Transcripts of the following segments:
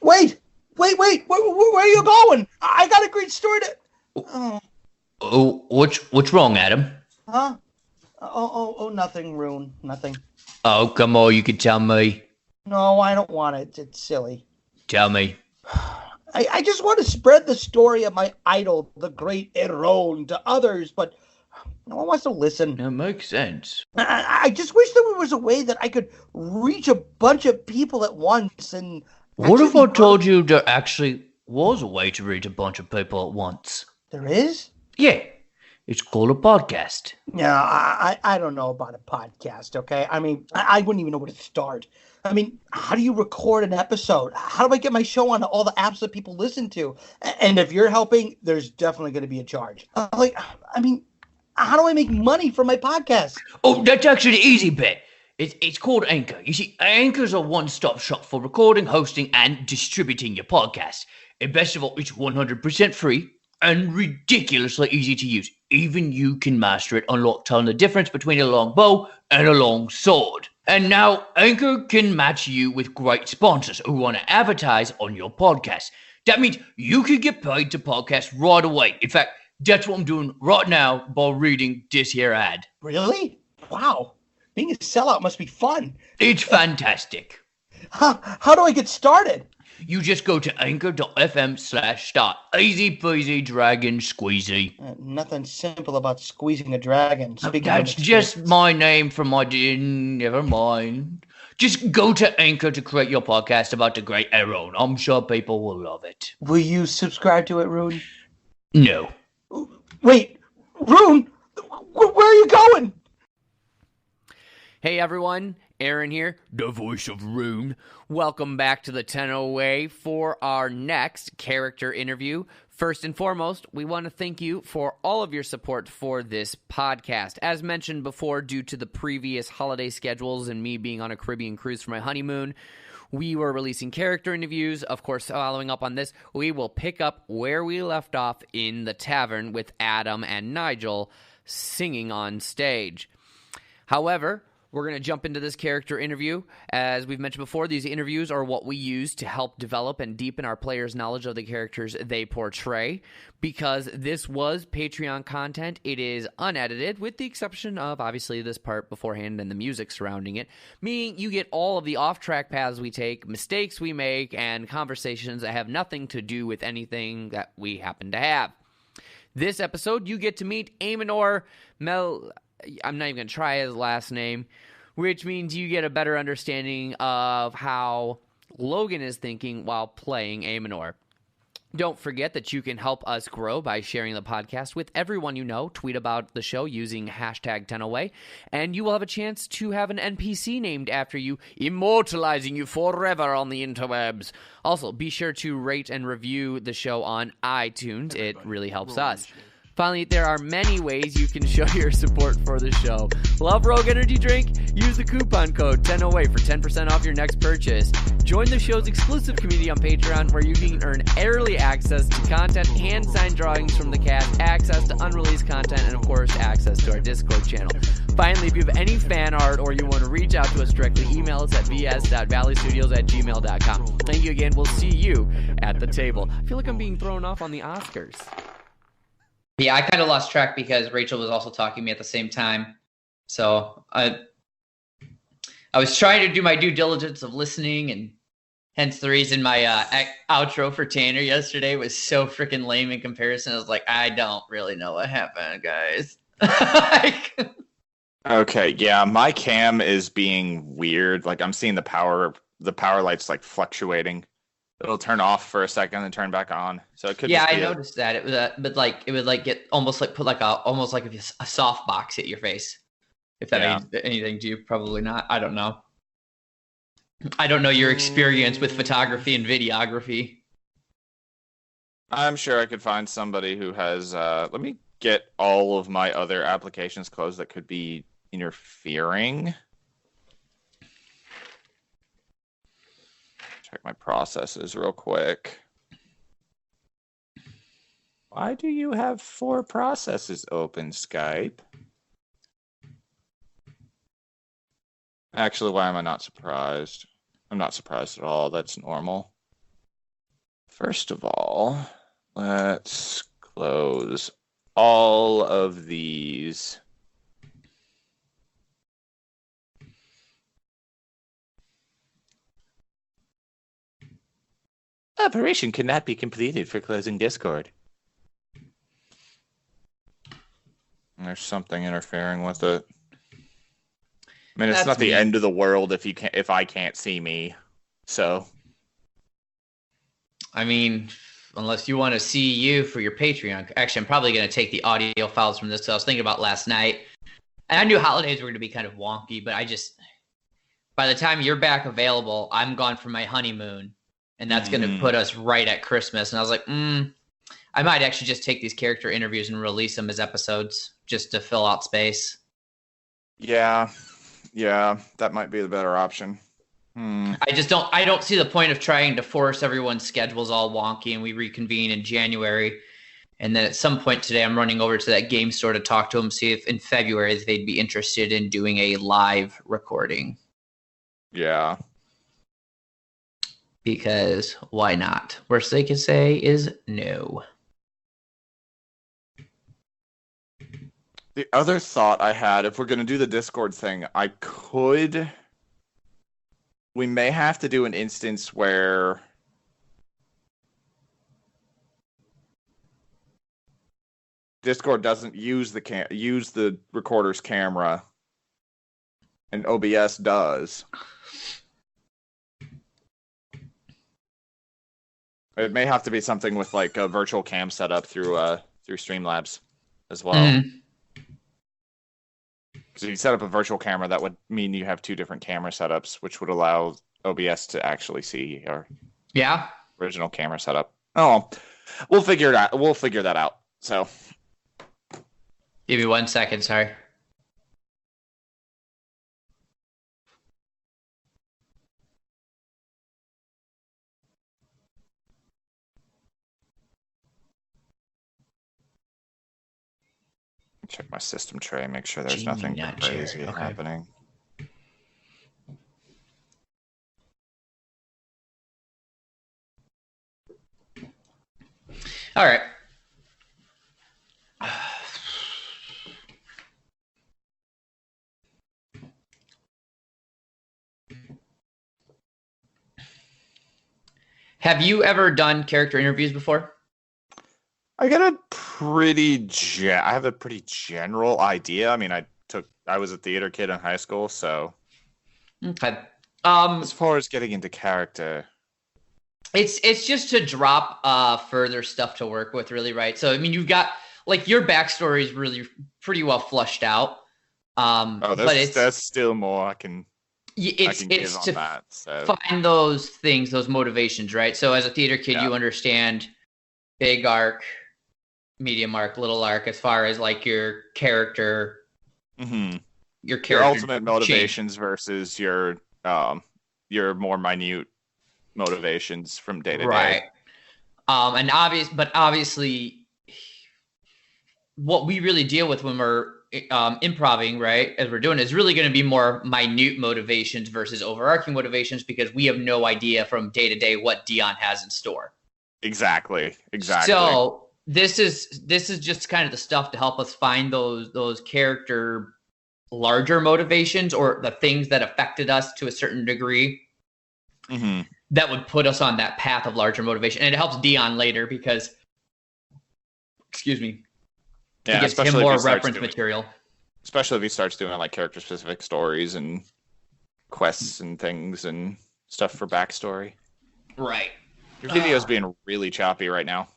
Wait! Where are you going? I got a great story to... What's wrong, Adam? Huh? Nothing, Rune. Nothing. Oh, come on, you can tell me. No, I don't want it. It's silly. Tell me. I just want to spread the story of my idol, the great Eron, to others, but no one wants to listen. That makes sense. I just wish there was a way that I could reach a bunch of people at once and... What if I told you there actually was a way to reach a bunch of people at once? There is? Yeah. It's called a podcast. Yeah, I don't know about a podcast, okay? I mean, I wouldn't even know where to start. I mean, how do you record an episode? How do I get my show on all the apps that people listen to? And if you're helping, there's definitely going to be a charge. I mean, how do I make money from my podcast? Oh, that's actually the easy bit. It's called Anchor. You see, Anchor's a one-stop shop for recording, hosting, and distributing your podcast. And best of all, it's 100% free and ridiculously easy to use. Even you can master it, telling the difference between a long bow and a long sword. And now, Anchor can match you with great sponsors who want to advertise on your podcast. That means you can get paid to podcast right away. In fact, that's what I'm doing right now by reading this here ad. Really? Wow. Being a sellout must be fun. It's fantastic. How do I get started? You just go to anchor.fm/start. Easy peasy, dragon squeezy. Nothing simple about squeezing a dragon. That's just my name from my... Never mind. Just go to Anchor to create your podcast about the great Eron. I'm sure people will love it. Will you subscribe to it, Rune? No. Wait, Rune? Where are you going? Hey everyone, Aaron here, the voice of Rune. Welcome back to the Tenno Way for our next character interview. First and foremost, we want to thank you for all of your support for this podcast. As mentioned before, due to the previous holiday schedules and me being on a Caribbean cruise for my honeymoon, we were releasing character interviews. Of course, following up on this, we will pick up where we left off in the tavern with Adam and Nigel singing on stage. However, we're going to jump into this character interview. As we've mentioned before, these interviews are what we use to help develop and deepen our players' knowledge of the characters they portray. Because this was Patreon content, it is unedited, with the exception of, obviously, this part beforehand and the music surrounding it, meaning you get all of the off-track paths we take, mistakes we make, and conversations that have nothing to do with anything that we happen to have. This episode, you get to meet Aemenor I'm not even going to try his last name, which means you get a better understanding of how Logan is thinking while playing Aemenor. Don't forget that you can help us grow by sharing the podcast with everyone you know. Tweet about the show using hashtag Tenno Way, and you will have a chance to have an NPC named after you, immortalizing you forever on the interwebs. Also, be sure to rate and review the show on iTunes. It really helps us. Finally, there are many ways you can show your support for the show. Love Rogue Energy Drink? Use the coupon code TENNOWAY for 10% off your next purchase. Join the show's exclusive community on Patreon where you can earn early access to content, hand-signed drawings from the cast, access to unreleased content, and of course, access to our Discord channel. Finally, if you have any fan art or you want to reach out to us directly, email us at vs.valleystudios@gmail.com. Thank you again. We'll see you at the table. I feel like I'm being thrown off on the Oscars. Yeah, I kind of lost track because Rachel was also talking to me at the same time. So I was trying to do my due diligence of listening, and hence the reason my outro for Tanner yesterday was so freaking lame in comparison. I was like, I don't really know what happened, guys. Okay, yeah, my cam is being weird. Like I'm seeing the power lights like fluctuating. It'll turn off for a second and turn back on. So it could. Yeah, I noticed that. It was, but like it would like get almost like put like almost like a soft box hit your face. If that means anything to you, probably not. I don't know. I don't know your experience with photography and videography. I'm sure I could find somebody who has. Let me get all of my other applications closed that could be interfering. Check my processes real quick. Why do you have 4 processes open, Skype? Actually, why am I not surprised? I'm not surprised at all. That's normal. First of all, let's close all of these. Operation cannot be completed for closing Discord. There's something interfering with it. I mean, it's not the end of the world if I can't see me. So, I mean, unless you want to see you for your Patreon. Actually, I'm probably going to take the audio files from this. So I was thinking about last night. And I knew holidays were going to be kind of wonky, but by the time you're back available, I'm gone for my honeymoon. And that's going to put us right at Christmas. And I was like, I might actually just take these character interviews and release them as episodes just to fill out space. Yeah, that might be the better option. I don't see the point of trying to force everyone's schedules all wonky and we reconvene in January. And then at some point today, I'm running over to that game store to talk to them, see if in February they'd be interested in doing a live recording. Yeah. Because why not? Worst they can say is no. The other thought I had, if we're going to do the Discord thing, we may have to do an instance where Discord doesn't use the recorder's camera, and OBS does. It may have to be something with like a virtual cam setup through Streamlabs as well. Because if you set up a virtual camera, that would mean you have two different camera setups, which would allow OBS to actually see your original camera setup. Oh, we'll figure it out. We'll figure that out. So, give me 1 second. Sorry. Check my system tray, make sure there's nothing crazy happening. All right. Have you ever done character interviews before? I have a pretty general idea. I mean, I was a theater kid in high school, so okay. As far as getting into character, it's just to drop further stuff to work with, really, right? So I mean, you've got like your backstory is really pretty well flushed out. That's still more I can give on that. So find those things, those motivations, right? So as a theater kid, you understand big arc, medium arc, little arc, as far as like your character, your ultimate motivations versus your more minute motivations from day to day. Right. And obviously, what we really deal with when we're improving, right, as we're doing, is really going to be more minute motivations versus overarching motivations, because we have no idea from day to day what Dion has in store. Exactly. So this is just kind of the stuff to help us find those character larger motivations, or the things that affected us to a certain degree that would put us on that path of larger motivation. And it helps Dion later because, it gives him more reference material. Especially if he starts doing like character specific stories and quests and things and stuff for backstory. Right. Your video's being really choppy right now.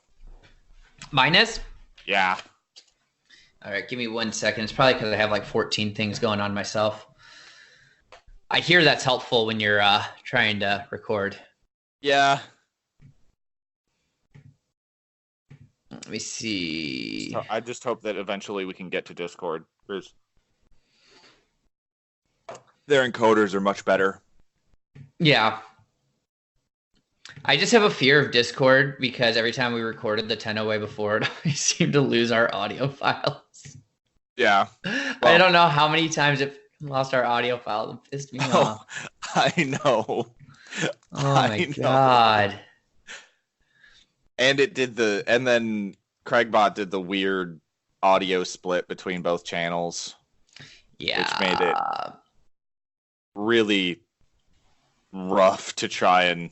Mine is? Yeah. All right, give me 1 second. It's probably because I have like 14 things going on myself. I hear that's helpful when you're trying to record. Yeah. Let me see. I just hope that eventually we can get to Discord. Their encoders are much better. Yeah. I just have a fear of Discord because every time we recorded the Tenno Way before, we seem to lose our audio files. Yeah. Well, I don't know how many times it lost our audio files. It pissed me off. I know. Oh my God. And then Craigbot did the weird audio split between both channels. Yeah. Which made it really rough to try and...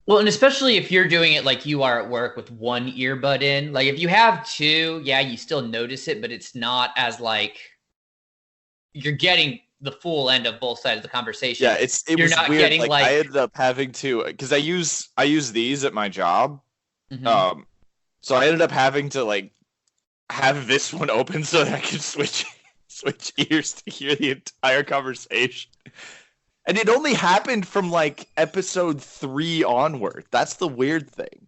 Well, and especially if you're doing it like you are at work with one earbud in. Like, if you have two, yeah, you still notice it, but it's not as, like... You're getting the full end of both sides of the conversation. Yeah, you're was not weird. Getting, like, I ended up having to... Because I use these at my job. Mm-hmm. So I ended up having to, like, have this one open so that I could switch ears to hear the entire conversation. And it only happened from, like, episode 3 onward. That's the weird thing.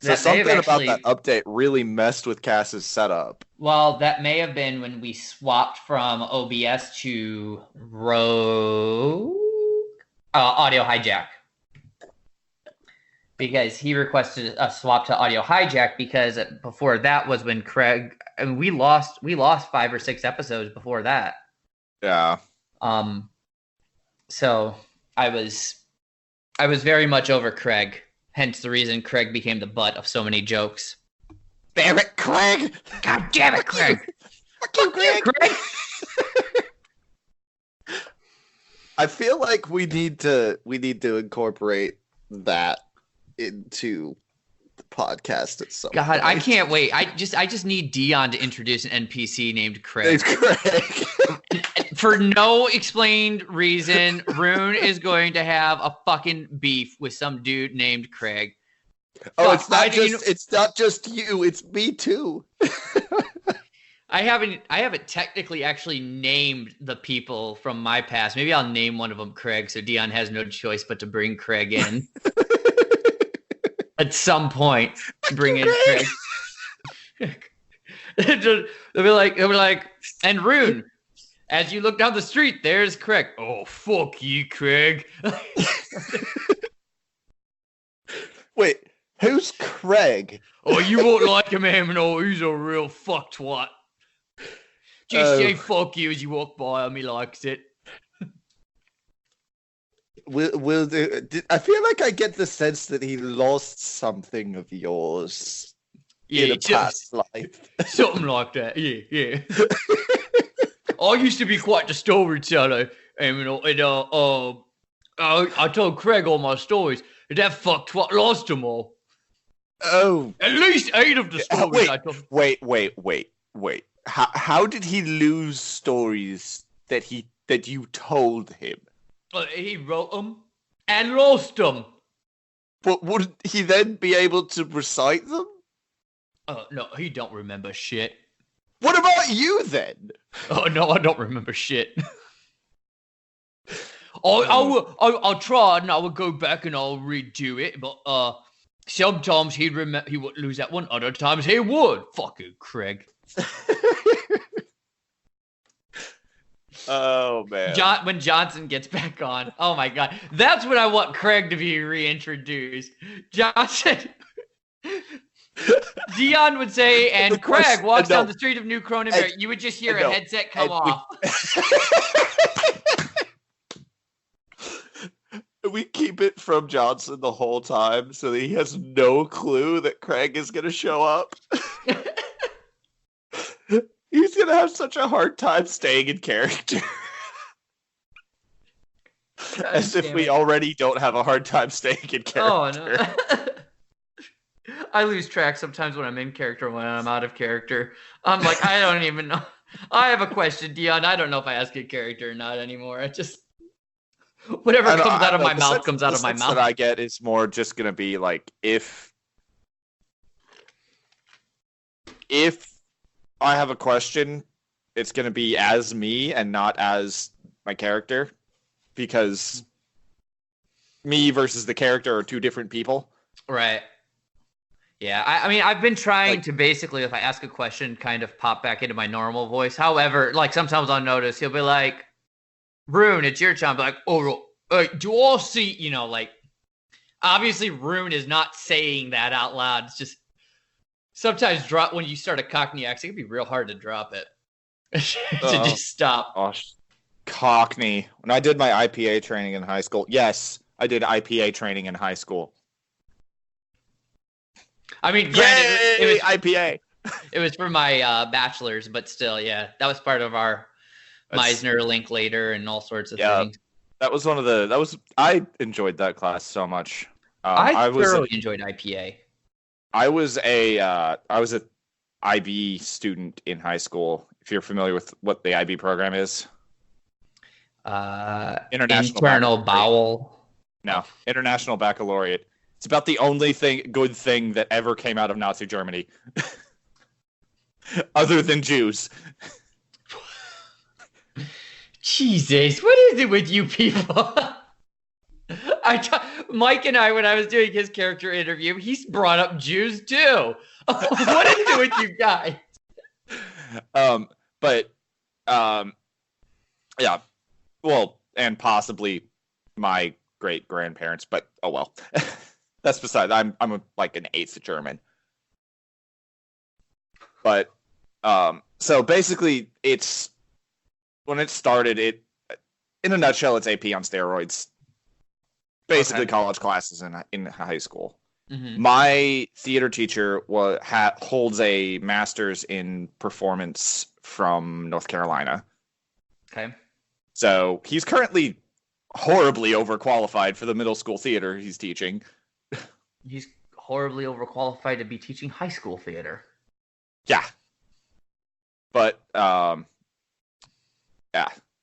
So something about that update really messed with Cass's setup. Well, that may have been when we swapped from OBS to Rogue Audio Hijack. Because he requested a swap to Audio Hijack because before that was when Craig... I mean, we lost 5 or 6 episodes before that. Yeah. So I was very much over Craig. Hence the reason Craig became the butt of so many jokes. Damn it, Craig! God damn it, Craig! Fuck you, Craig! I feel like we need to incorporate that into the podcast at some point. I can't wait. I just need Dion to introduce an NPC named Craig. It's Craig. For no explained reason, Rune is going to have a fucking beef with some dude named Craig. Oh, it's not just you, it's me too. I haven't technically actually named the people from my past. Maybe I'll name one of them Craig, so Dion has no choice but to bring Craig in. At some point, bring in Craig. They'll be like, and Rune, as you look down the street, there's Craig. Oh, fuck you, Craig. Wait, who's Craig? Oh, you won't like him, Aemenor. He's a real fucktwat. Just say fuck you as you walk by him. He likes it. I feel like I get the sense that he lost something of yours in a past life. Something like that, yeah. I used to be quite the storyteller, and I told Craig all my stories, and that fucktwat lost them all. Oh. At least 8 of the stories I told. Wait. How did he lose stories that you told him? He wrote them and lost them. But would he then be able to recite them? No, he don't remember shit. What about you then? Oh no, I don't remember shit. I'll try and I will go back and I'll redo it. But sometimes he would lose that one. Other times he would. Fucking Craig. Oh man! When Johnson gets back on, oh my god, that's when I want Craig to be reintroduced. Johnson, Dion would say, and Craig walks down the street of New Cronenberg. You would just hear a headset come off. We keep it from Johnson the whole time, so that he has no clue that Craig is going to show up. He's going to have such a hard time staying in character. As if we already don't have a hard time staying in character. Oh, no. I lose track sometimes when I'm in character, when I'm out of character. I'm like, I don't even know. I have a question, Dion. I don't know if I ask a character or not anymore. I just... Whatever comes out of my mouth comes out of my mouth. That I get is more just going to be like, if I have a question, it's going to be as me and not as my character, because me versus the character are 2 different people. Right. Yeah, I mean, I've been trying to basically, if I ask a question, kind of pop back into my normal voice. However, like sometimes I'll notice he'll be like, Rune, it's your time. Like, do all see, like, obviously Rune is not saying that out loud. It's just sometimes when you start a Cockney accent, it can be real hard to drop it. To just stop. Gosh. Cockney. When I did my IPA training in high school, yes, I did IPA training in high school. I mean, granted, it was IPA. It was for my bachelor's, but still, yeah, that was part of our Meisner Linklater and all sorts of things. That was I enjoyed that class so much. I thoroughly enjoyed IPA. I was a IB student in high school. If you're familiar with what the IB program is, International Bowel. No, International Baccalaureate. It's about the only good thing that ever came out of Nazi Germany, other than Jews. Jesus, what is it with you people? Mike and I, when I was doing his character interview, he's brought up Jews too. What is it with you guys? Yeah. Well, and possibly my great grandparents, but oh well. That's beside. I'm like an eighth German. But so basically, it's when it started. In a nutshell, it's AP on steroids. Basically, college classes in high school. Mm-hmm. My theater teacher holds a master's in performance from North Carolina. Okay. So he's currently horribly overqualified for the middle school theater he's teaching. He's horribly overqualified to be teaching high school theater. Yeah. But yeah,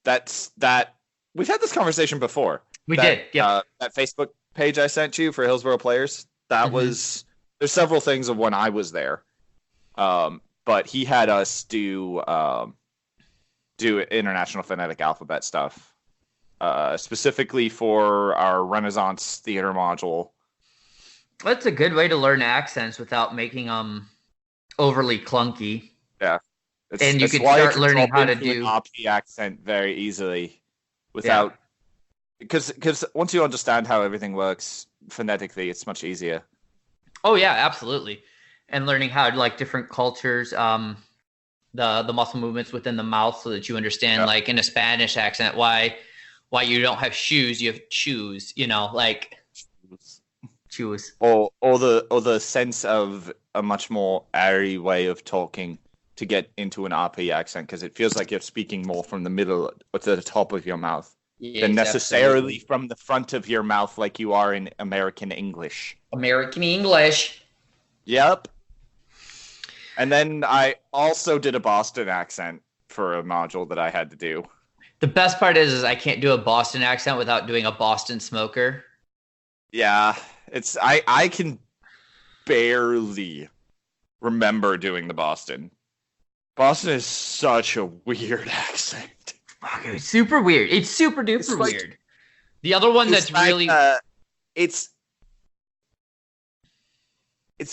that's that. We've had this conversation before. We did. Yeah. That Facebook page I sent you for Hillsborough Players. That was. There's several things of when I was there. But he had us do international phonetic alphabet stuff, specifically for our Renaissance theater module. That's a good way to learn accents without making them overly clunky. Yeah. And you can start learning how to do an OP accent very easily without, because once you understand how everything works phonetically, it's much easier. Oh yeah, absolutely. And learning how like different cultures, the muscle movements within the mouth, so that you understand, like in a Spanish accent, why you don't have shoes, you have choose. You know, like choose. Or the sense of a much more airy way of talking to get into an RP accent, because it feels like you're speaking more from the middle or to the top of your mouth than necessarily from the front of your mouth like you are in American English. American English. Yep. And then I also did a Boston accent for a module that I had to do. The best part is I can't do a Boston accent without doing a Boston smoker. Yeah, I can barely remember doing the Boston. Boston is such a weird accent. Okay, super weird. It's super duper weird. The other one that's like, really it's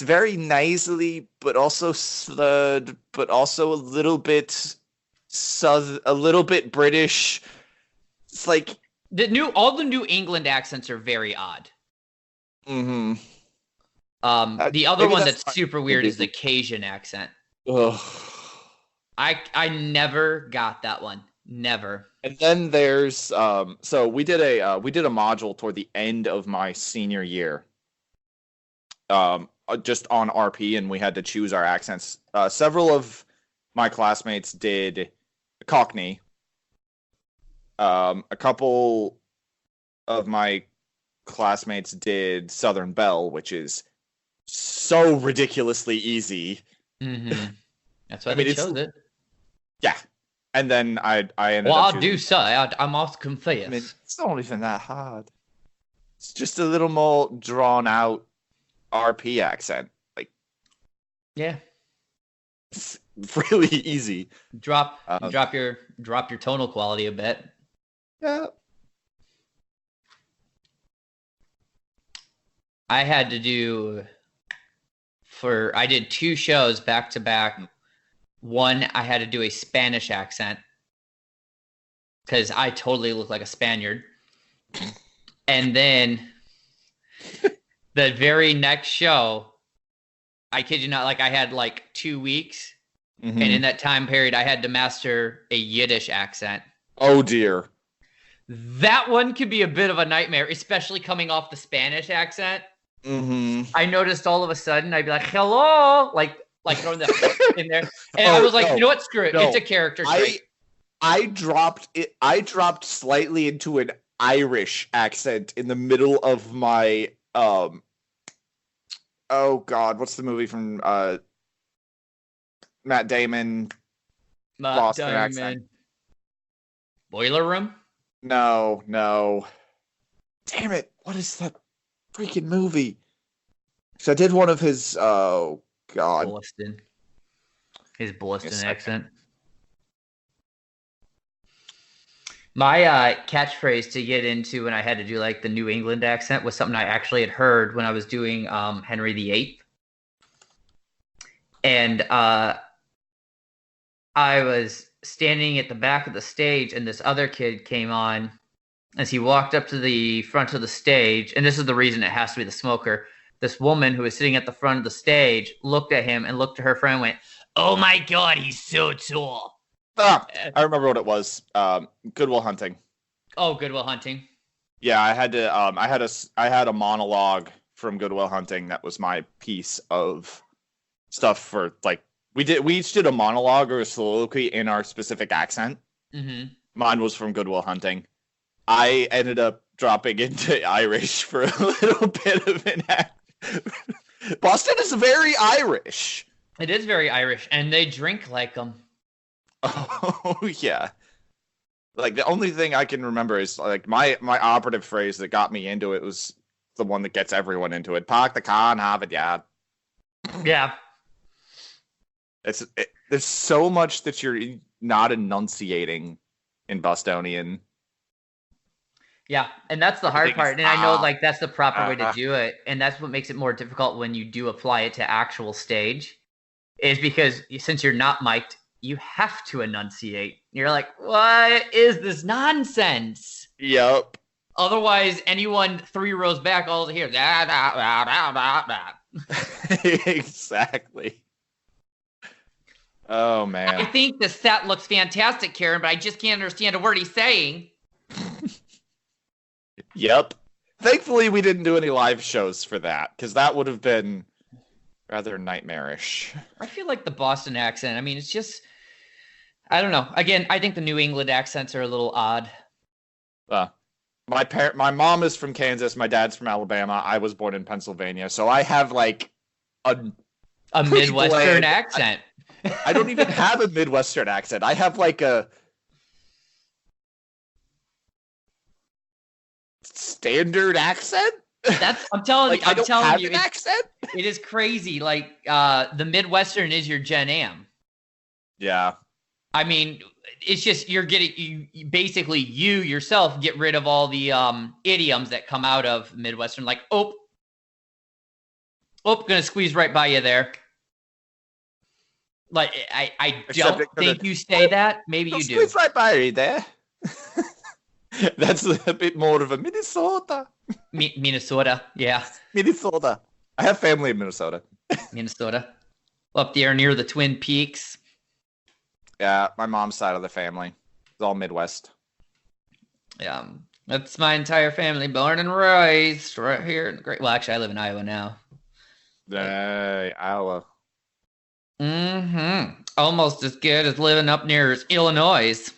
very nasally, but also slurred, but also a little bit British. It's like all the New England accents are very odd. Mm-hmm. The other one that's super weird is the Cajun accent. Ugh. I never got that one. Never. And then there's so we did a module toward the end of my senior year. Just on RP, and we had to choose our accents. Several of my classmates did Cockney. A couple of my classmates did Southern Belle, which is so ridiculously easy. Mm-hmm. That's why they chose it. Yeah. And then I ended up... Well, I'll do so. I must confess. I mean, it's not even that hard. It's just a little more drawn out RP accent. Like, yeah. It's really easy. Drop your tonal quality a bit. Yeah. I had to do... I did 2 shows back to back. One, I had to do a Spanish accent because I totally look like a Spaniard. And then the very next show, I kid you not, like I had like 2 weeks. Mm-hmm. And in that time period, I had to master a Yiddish accent. Oh, dear. That one could be a bit of a nightmare, especially coming off the Spanish accent. Mm-hmm. I noticed all of a sudden I'd be like, "Hello," like throwing the in there, and I was like, "You know what? Screw it. It's a character trait." I dropped it. I dropped slightly into an Irish accent in the middle of my oh God, what's the movie from Matt Damon? Boston accent. Boiler Room? No. Damn it! What is that freaking movie? So I did one of his. Oh God. Boston. His Boston accent. My catchphrase to get into when I had to do like the New England accent was something I actually had heard when I was doing Henry VIII. And I was standing at the back of the stage, and this other kid came on as he walked up to the front of the stage. And this is the reason it has to be the smoker. This woman who was sitting at the front of the stage looked at him and looked at her friend and went, "Oh my God, he's so tall." I remember what it was. Good Will Hunting. Oh, Good Will Hunting. Yeah, I had to. I had a monologue from Good Will Hunting that was my piece of stuff for like we each did a monologue or a soliloquy in our specific accent. Mm-hmm. Mine was from Good Will Hunting. I ended up dropping into Irish for a little bit of an act. Boston is very Irish. It is very Irish, and they drink like them. Oh yeah. Like the only thing I can remember is like my operative phrase that got me into it was the one that gets everyone into it. Park the car and have it, yeah. Yeah. There's so much that you're not enunciating in Bostonian. Yeah, and that's the hard part. And I know like that's the proper way to do it, and that's what makes it more difficult when you do apply it to actual stage, is because since you're not mic'd, you have to enunciate. You're like, what is this nonsense? Yep. Otherwise, anyone 3 rows back all to hear. Exactly. Oh man. I think the set looks fantastic, Karen, but I just can't understand a word he's saying. Yep. Thankfully, we didn't do any live shows for that, because that would have been rather nightmarish. I feel like the Boston accent, I mean, it's just, I don't know. Again, I think the New England accents are a little odd. My mom is from Kansas, my dad's from Alabama, I was born in Pennsylvania, so I have like a Midwestern accent. I don't even have a Midwestern accent. I have like a standard accent. I'm telling you, I don't have an accent. It is crazy. Like the Midwestern is your Gen Am. Yeah. I mean, it's just you basically you yourself get rid of all the idioms that come out of Midwestern, like gonna squeeze right by you there. Like I don't think you say that. Maybe you do. Squeeze right by you there. That's a bit more of a Minnesota. Minnesota, yeah. Minnesota. I have family in Minnesota. Minnesota. Up there near the Twin Peaks. Yeah, my mom's side of the family. It's all Midwest. Yeah, that's my entire family. Born and raised right here in the great. Well, actually, I live in Iowa now. Hey, Iowa. Mm-hmm. Almost as good as living up near Illinois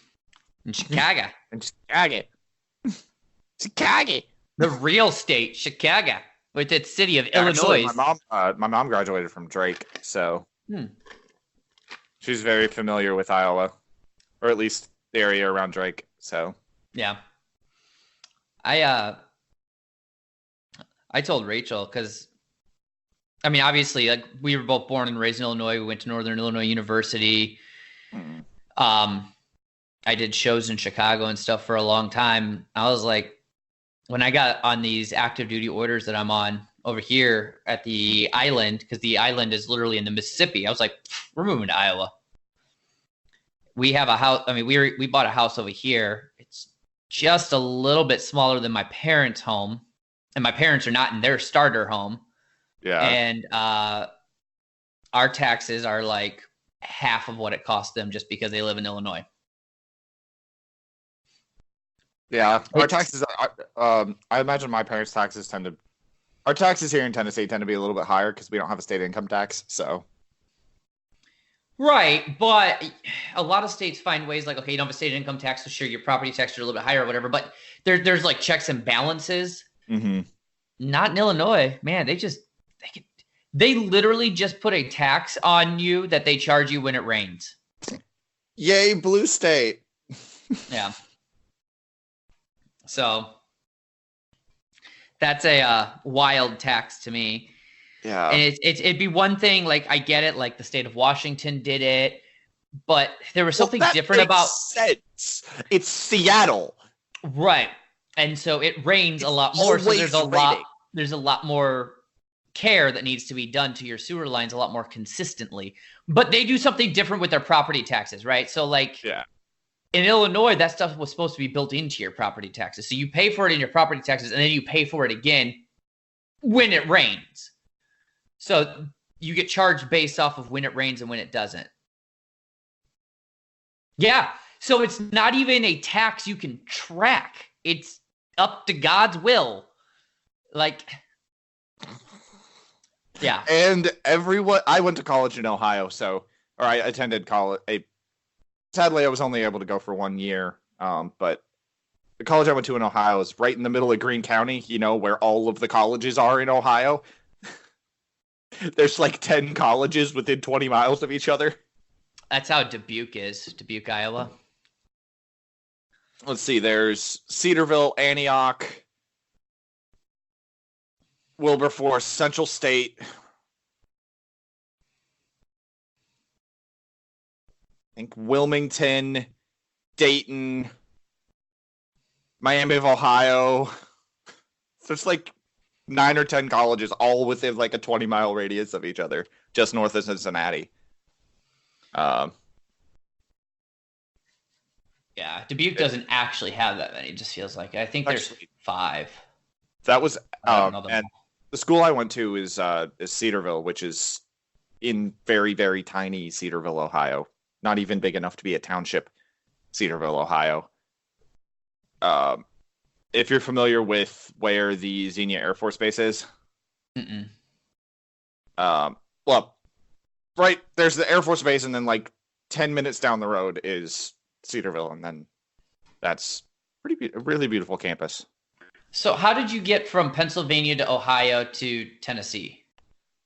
in Chicago. Chicago. The real state, Chicago, with its city of Actually, Illinois. my mom graduated from Drake, so she's very familiar with Iowa, or at least the area around Drake. So yeah, I told Rachel because I mean, obviously, like we were both born and raised in Illinois. We went to Northern Illinois University. I did shows in Chicago and stuff for a long time. I was like, when I got on these active duty orders that I'm on over here at the island, because the island is literally in the Mississippi, I was like, we're moving to Iowa. We have a house. I mean, we bought a house over here. It's just a little bit smaller than my parents' home, and my parents are not in their starter home. Yeah. And our taxes are like half of what it costs them just because they live in Illinois. Yeah, our taxes I imagine my parents' taxes our taxes here in Tennessee tend to be a little bit higher because we don't have a state income tax. So. Right, but a lot of states find ways like, okay, you don't have a state income tax, so sure, your property taxes are a little bit higher or whatever, but there's like checks and balances. Mm-hmm. Not in Illinois, man. They literally just put a tax on you that they charge you when it rains. Yay, blue state. Yeah. So that's a wild tax to me. Yeah. And it'd be one thing, like, I get it, like the state of Washington did it, but there was something different about sense. It's Seattle. Right. And so it rains a lot more. So there's a lot more care that needs to be done to your sewer lines a lot more consistently. But they do something different with their property taxes, right? So like in Illinois, that stuff was supposed to be built into your property taxes. So you pay for it in your property taxes, and then you pay for it again when it rains. So you get charged based off of when it rains and when it doesn't. Yeah. So it's not even a tax you can track. It's up to God's will. Like, yeah. And I went to college in Ohio, I attended college. Sadly, I was only able to go for 1 year. But the college I went to in Ohio is right in the middle of Greene County, where all of the colleges are in Ohio. There's like 10 colleges within 20 miles of each other. That's how Dubuque is, Dubuque, Iowa. Let's see, there's Cedarville, Antioch, Wilberforce, Central State. I think Wilmington, Dayton, Miami of Ohio. So it's like 9 or 10 colleges all within like a 20-mile radius of each other, just north of Cincinnati. Yeah, Dubuque doesn't actually have that many. It just feels like I think there's 5. That was and the school I went to is Cedarville, which is in very, very tiny Cedarville, Ohio. Not even big enough to be a township. Cedarville, Ohio. If you're familiar with where the Xenia Air Force Base is, well, right there's the Air Force Base, and then like 10 minutes down the road is Cedarville, and then that's a really beautiful campus. So, how did you get from Pennsylvania to Ohio to Tennessee?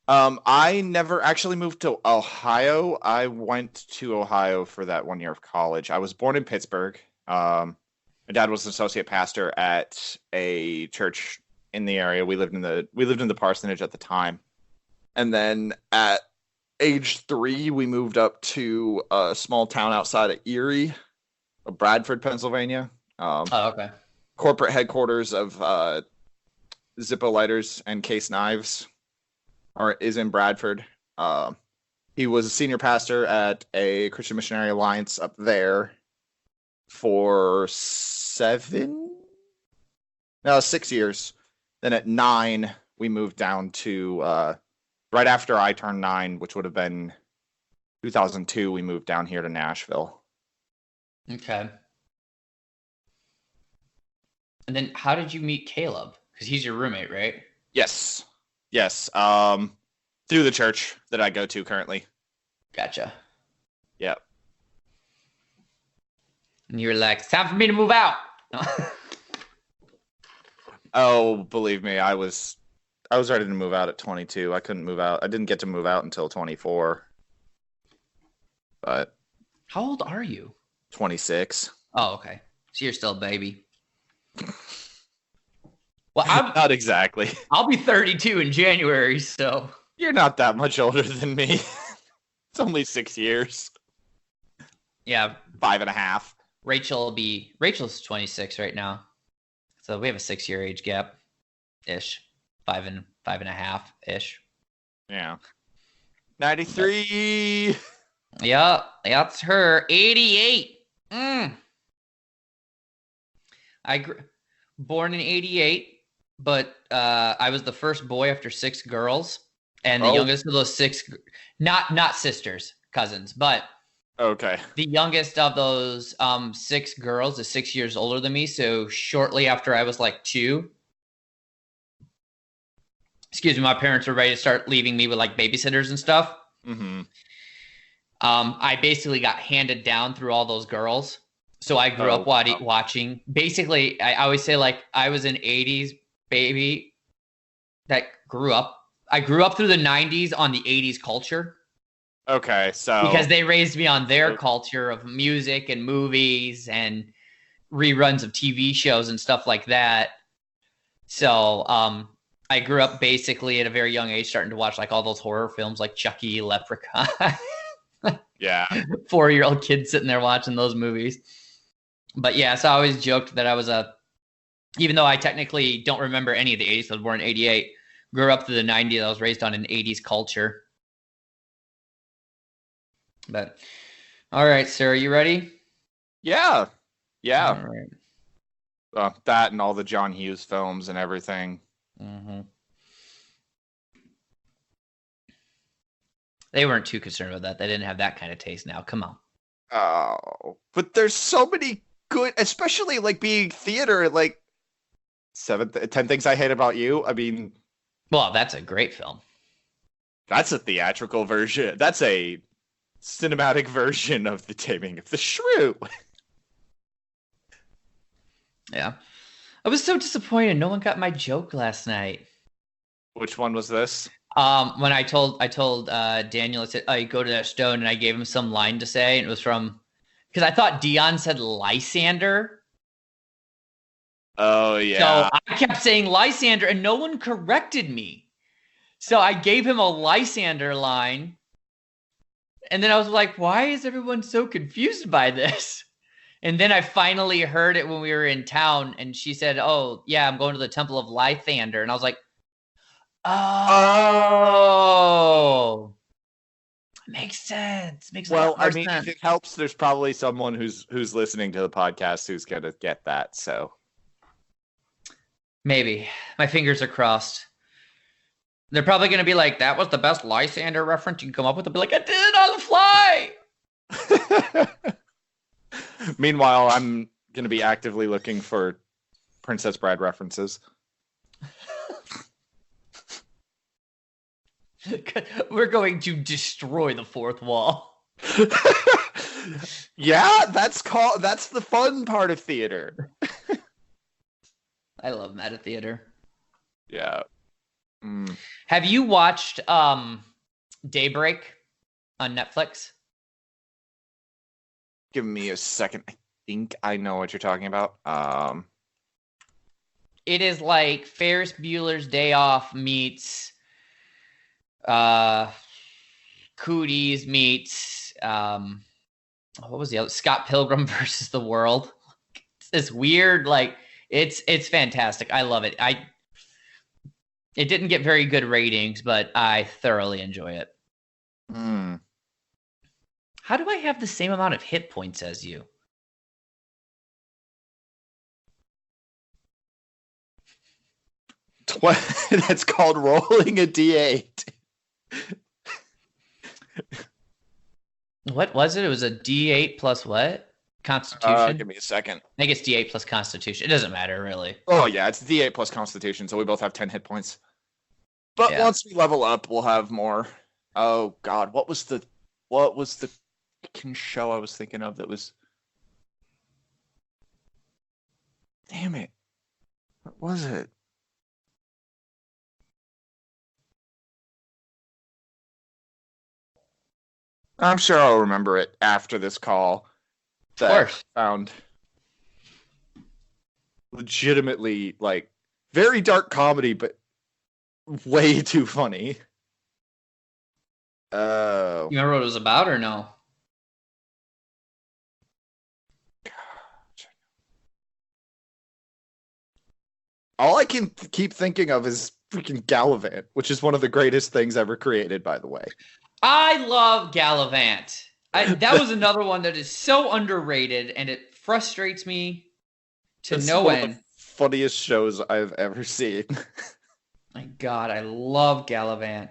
I never actually moved to Ohio. I went to Ohio for that 1 year of college. I was born in Pittsburgh. My dad was an associate pastor at a church in the area. We lived in the parsonage at the time. And then at age 3, we moved up to a small town outside of Erie, Bradford, Pennsylvania. Okay. Corporate headquarters of Zippo Lighters and Case Knives is in Bradford. He was a senior pastor at a Christian Missionary Alliance up there for 6 years. Then at 9, we moved down to right after I turned 9, which would have been 2002. We moved down here to Nashville. Okay. And then how did you meet Caleb? Because he's your roommate, right? Yes. Through the church that I go to currently. Gotcha. Yep. And you were like, it's time for me to move out. Oh, believe me, I was ready to move out at 22. I couldn't move out. I didn't get to move out until 24. But how old are you? 26. Oh, okay. So you're still a baby. Well, I'm not exactly. I'll be 32 in January, so you're not that much older than me. It's only 6 years. Yeah, 5.5. Rachel's 26 right now, so we have a 6-year age gap, ish, 5.5 ish. Yeah. 93. Yeah, that's her. 88. Born in 88, but I was the first boy after 6 girls, and the youngest of those 6, not sisters, cousins, but Okay. The youngest of those 6 girls is 6 years older than me. So shortly after I was like 2, my parents were ready to start leaving me with like babysitters and stuff. Mm-hmm. I basically got handed down through all those girls. So I grew up watching. Basically, I always say like I was an 80s baby that grew up. I grew up through the 90s on the 80s culture. Okay, so because they raised me on their culture of music and movies and reruns of TV shows and stuff like that. So I grew up basically at a very young age starting to watch like all those horror films like Chucky, Leprechaun. Yeah. 4-year-old kid sitting there watching those movies. But yeah, so I always joked that I was even though I technically don't remember any of the 80s, I was born in 88, grew up through the 90s, I was raised on an 80s culture. But all right, sir, are you ready? Yeah. All right. That and all the John Hughes films and everything. Mm-hmm. They weren't too concerned with that. They didn't have that kind of taste now. Come on. Oh, but there's so many good, especially like being theater, like 10 Things I Hate About You. I mean, well, that's a great film. That's a theatrical version. That's a cinematic version of The Taming of the Shrew. Yeah. I was so disappointed. No one got my joke last night. Which one was this? When I told Daniel, I said, "Oh, you go to that stone," and I gave him some line to say, and it was from because I thought Dion said Lysander. Oh yeah. So I kept saying Lysander, and no one corrected me. So I gave him a Lysander line, and then I was like, "Why is everyone so confused by this?" And then I finally heard it when we were in town, and she said, "Oh yeah, I'm going to the Temple of Lysander," and I was like, "Oh, makes sense. Makes well, a lot more I mean, sense." if it helps, there's probably someone who's listening to the podcast who's gonna get that. So maybe my fingers are crossed. They're probably gonna be like, "That was the best Lysander reference you can come up with." I'll be like, "I did it on the fly." Meanwhile, I'm gonna be actively looking for Princess Bride references. We're going to destroy the fourth wall. Yeah, that's the fun part of theater. I love meta theater. Yeah. Have you watched Daybreak on Netflix? Give me a second. I think I know what you're talking about. It is like Ferris Bueller's Day Off meets Cooties meets what was the other? Scott Pilgrim versus the World. It's this weird, like it's fantastic. I love it. It didn't get very good ratings, but I thoroughly enjoy it. How do I have the same amount of hit points as you? That's called rolling a D8. What was it? It was a D8 plus what? Constitution? Give me a second. I think it's D8 plus Constitution. It doesn't matter, really. Oh, yeah, it's D8 plus Constitution, so we both have 10 hit points. But Yeah. once we level up, we'll have more. Oh, God, what was the fucking show I was thinking of that was... Damn it. What was it? I'm sure I'll remember it after this call. Of course. I found legitimately, like, very dark comedy, but way too funny. You remember what it was about or no? All I can keep thinking of is freaking Gallivant, which is one of the greatest things ever created, by the way. I love Gallivant. That was another one that is so underrated, and it frustrates me to no end. One of the funniest shows I've ever seen. My God, I love Gallivant.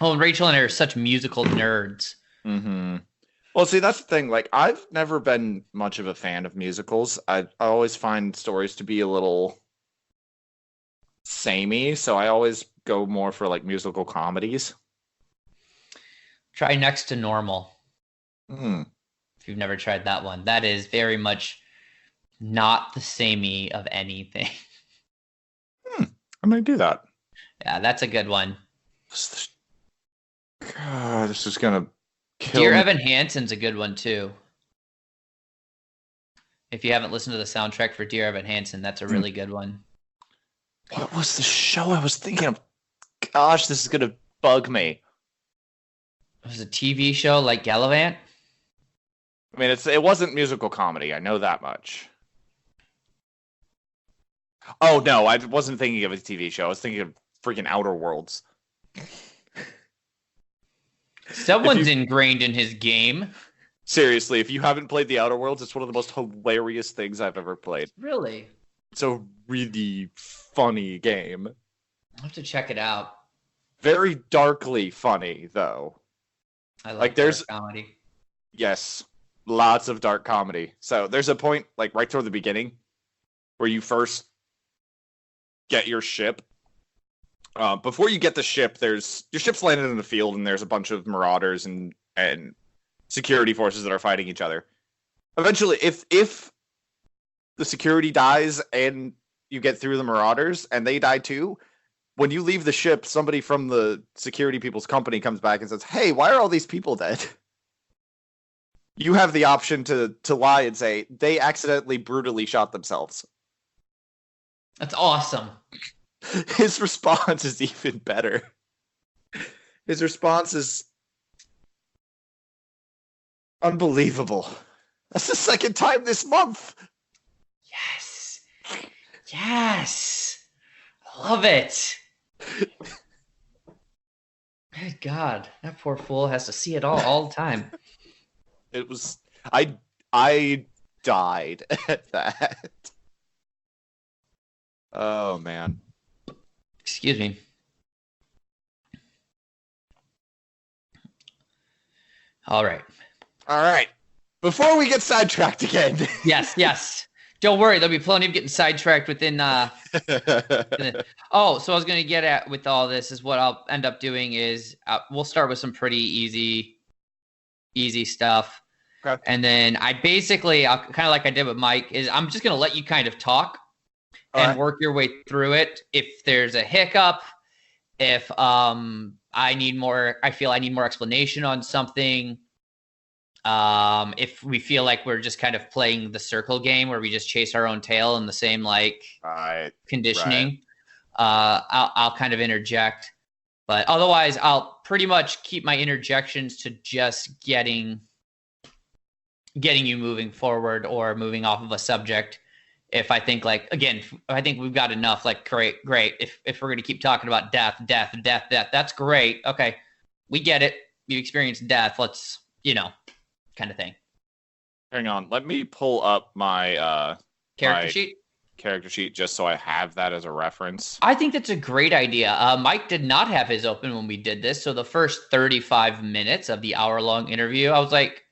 Oh, and Rachel and I are such musical nerds. Mm-hmm. Well, see, that's the thing. Like, I've never been much of a fan of musicals. I always find stories to be a little samey, so I always go more for like musical comedies. Try Next to Normal. Hmm. If you've never tried that one, that is very much not the samey of anything. I might do that. Yeah, that's a good one. God, this is gonna kill Dear me. Evan Hansen's a good one too. If you haven't listened to the soundtrack for Dear Evan Hansen, that's a really good one. What was the show I was thinking of? Gosh, this is gonna bug me. It was a TV show like Gallivant. I mean, it wasn't musical comedy. I know that much. Oh no, I wasn't thinking of a TV show. I was thinking of freaking Outer Worlds. Someone's ingrained in his game. Seriously, if you haven't played the Outer Worlds, it's one of the most hilarious things I've ever played. Really? It's a really funny game. I'll have to check it out. Very darkly funny, though. I like there's dark comedy. Yes, lots of dark comedy. So there's a point, like right toward the beginning, where you first get your ship. Before you get the ship, your ship's landed in the field, and there's a bunch of marauders and security forces that are fighting each other. Eventually, if the security dies and you get through the marauders and they die too, when you leave the ship, somebody from the security people's company comes back and says, "Hey, why are all these people dead?" You have the option to lie and say they accidentally brutally shot themselves. That's awesome. His response is even better. His response is unbelievable. That's the second time this month. Yes. Yes. I love it. Good God. That poor fool has to see it all the time. It was... I died at that. Oh, man. Excuse me. All right. Before we get sidetracked again. Yes. Don't worry. There'll be plenty of getting sidetracked within. So I was going to get at with all this is what I'll end up doing is we'll start with some pretty easy stuff. Okay. And then I'll kind of like I did with Mike is I'm just going to let you kind of talk and work your way through it. If there's a hiccup, if I feel I need more explanation on something. If we feel like we're just kind of playing the circle game where we just chase our own tail in the same conditioning, I'll kind of interject. But otherwise, I'll pretty much keep my interjections to just getting you moving forward or moving off of a subject. If I think I think we've got enough, great. If we're going to keep talking about death, that's great. Okay. We get it. You experienced death. Let's, kind of thing. Hang on. Let me pull up my character sheet just so I have that as a reference. I think that's a great idea. Mike did not have his open when we did this. So the first 35 minutes of the hour-long interview, I was like,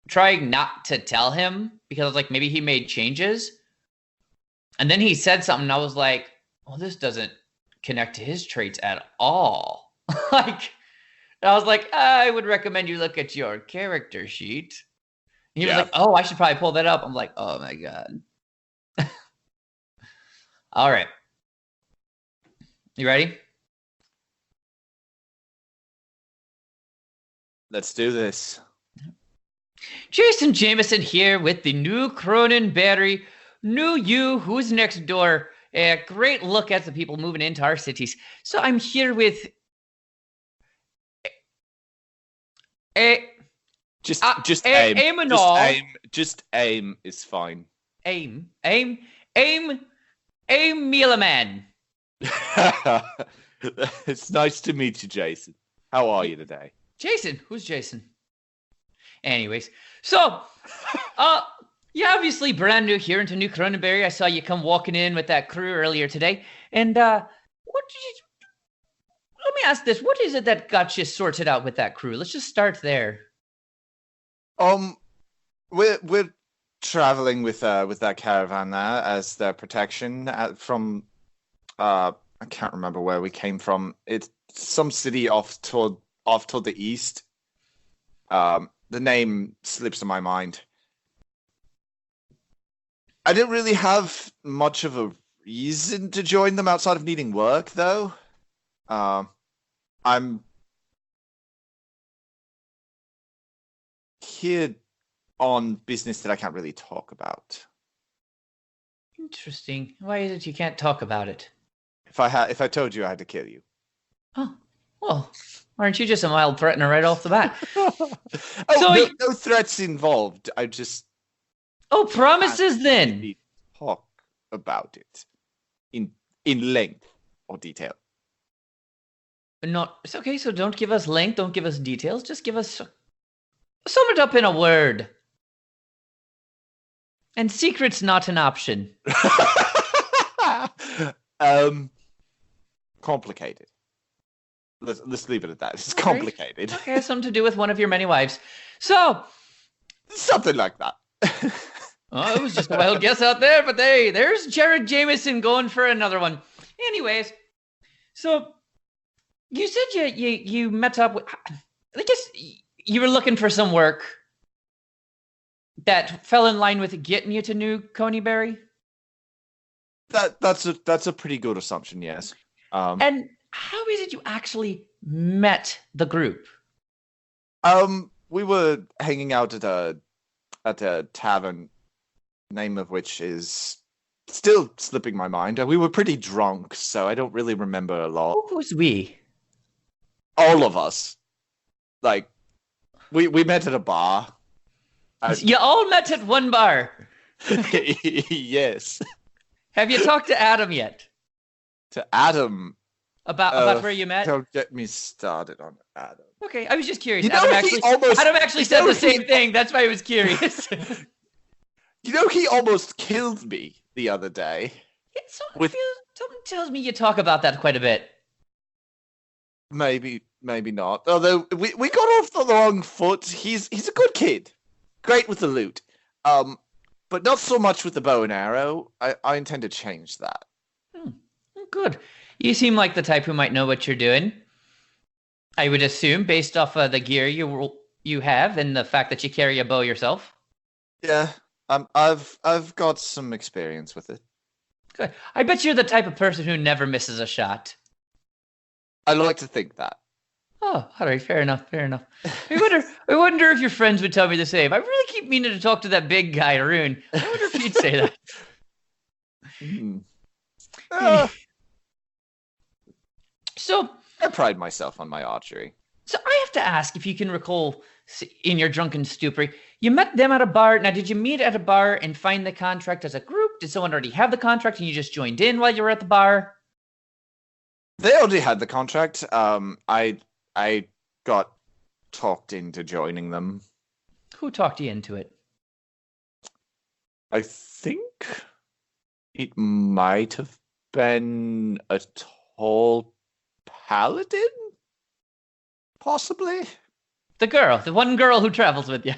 trying not to tell him because I was like, maybe he made changes. And then he said something and I was like, well, this doesn't connect to his traits at all. I was like, I would recommend you look at your character sheet. And he was like, oh, I should probably pull that up. I'm like, oh my God. All right. You ready? Let's do this. Jason Jameson here with the new Cronenberry, new you, who's next door. A great look at the people moving into our cities. So I'm here with Aemenor. Just aim is fine. Aemenor Meliamne. It's nice to meet you, Jason. How are you today? Jason? Who's Jason? Anyways, so, you're obviously brand new here into New Cronenberry. I saw you come walking in with that crew earlier today. And, let me ask this. What is it that got you sorted out with that crew? Let's just start there. We're traveling with that caravan there as their protection from I can't remember where we came from. It's some city off toward the east. The name slips in my mind. I didn't really have much of a reason to join them outside of needing work, though. I'm here on business that I can't really talk about. Interesting. Why is it you can't talk about it? If I told you, I had to kill you. Oh, well, aren't you just a mild threatener right off the bat? No threats involved. I just... Oh, promises then. Really talk about it in length or detail. It's okay. So don't give us length. Don't give us details. Just give us. Sum it up in a word. And secret's not an option. Complicated. Let's leave it at that. It's complicated. Okay, it has something to do with one of your many wives. So. Something like that. Oh, it was just a wild guess out there, but there's Jared Jameson going for another one. Anyways, so you said you met up with, I guess you were looking for some work that fell in line with getting you to New Coneyberry? That's a pretty good assumption, yes. And how is it you actually met the group? We were hanging out at a tavern, name of which is still slipping my mind. We were pretty drunk, so I don't really remember a lot. Who's we? All of us. Like, we met at a bar. You all met at one bar? Yes. Have you talked to Adam yet? To Adam? About where you met? Don't get me started on Adam. Okay, I was just curious. You know, Adam actually said the same thing. That's why I was curious. You know, he almost killed me the other day. Yeah, something tells me you talk about that quite a bit. Maybe not. Although we got off the wrong foot. He's a good kid. Great with the loot. But not so much with the bow and arrow. I intend to change that. Good. You seem like the type who might know what you're doing. I would assume, based off of the gear you have and the fact that you carry a bow yourself. Yeah, I've got some experience with it. Good. I bet you're the type of person who never misses a shot. I like to think that. Oh, all right, fair enough. I wonder if your friends would tell me the same. I really keep meaning to talk to that big guy, Arun. I wonder if he'd say that. So I pride myself on my archery. So I have to ask if you can recall in your drunken stupor, you met them at a bar. Now, did you meet at a bar and find the contract as a group? Did someone already have the contract and you just joined in while you were at the bar? They already had the contract. I got talked into joining them. Who talked you into it? I think it might have been a tall paladin? Possibly? The one girl who travels with you.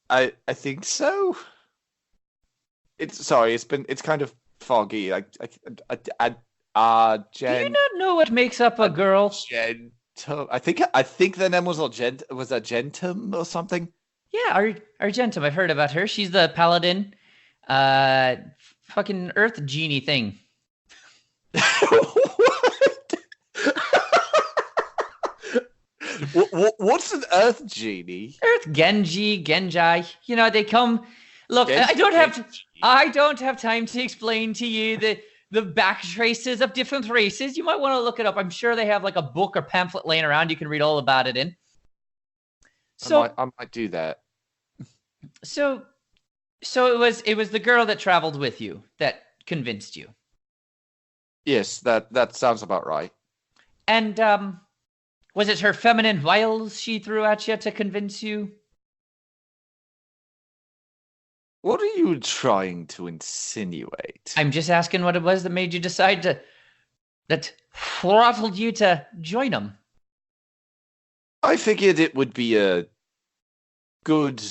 I think so. It's kind of foggy. Do you not know what makes up a girl? I think the name was Argentum or something. Yeah, Argentum. I've heard about her. She's the paladin, fucking earth genie thing. What's an earth genie? Earth Genji. You know, they come. Look, I don't have time to explain to you the back traces of different races. You might want to look it up. I'm sure they have like a book or pamphlet laying around. You can read all about it in. So I might do that. So it was the girl that traveled with you that convinced you. Yes, that sounds about right. And was it her feminine wiles she threw at you to convince you? What are you trying to insinuate? I'm just asking what it was that made you decide to that throttled you to join them? I figured it would be a good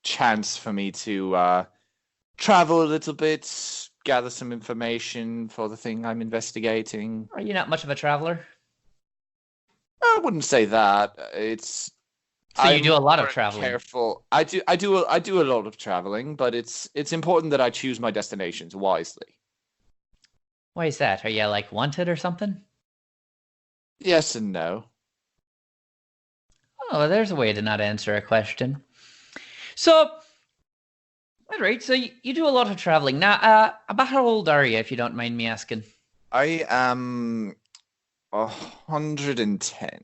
chance for me to travel a little bit, gather some information for the thing I'm investigating. Are you not much of a traveler? I wouldn't say that. So you do a lot of traveling. Careful. I do a lot of traveling, but it's important that I choose my destinations wisely. Why is that? Are you like wanted or something? Yes and no. Oh, there's a way to not answer a question. So, all right. So you do a lot of traveling now. About how old are you, if you don't mind me asking? I am 110.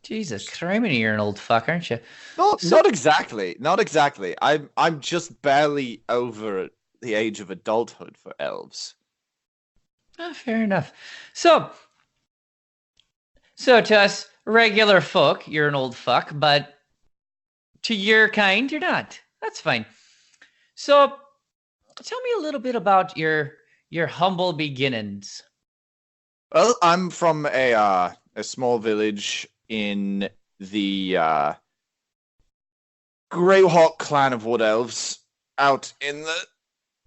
Jesus, criminy, you're an old fuck, aren't you? Not exactly. Not exactly. I'm just barely over the age of adulthood for elves. Fair enough. So to us regular folk, you're an old fuck, but to your kind, you're not. That's fine. So tell me a little bit about your humble beginnings. Well, I'm from a small village in the Greyhawk clan of wood elves, out in the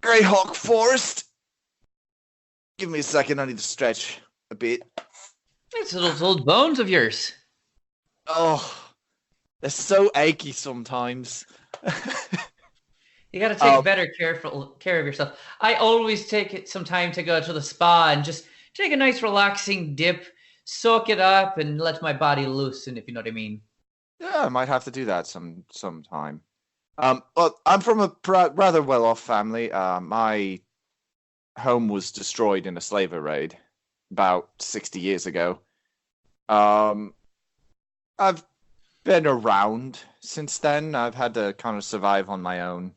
Greyhawk forest. Give me a second, I need to stretch a bit. It's those old bones of yours. Oh, they're so achy sometimes. You got to take better care of yourself. I always take some time to go to the spa and just take a nice relaxing dip, soak it up, and let my body loosen, if you know what I mean. Yeah, I might have to do that sometime. Well, I'm from a rather well-off family. My home was destroyed in a slaver raid about 60 years ago. I've been around since then. I've had to kind of survive on my own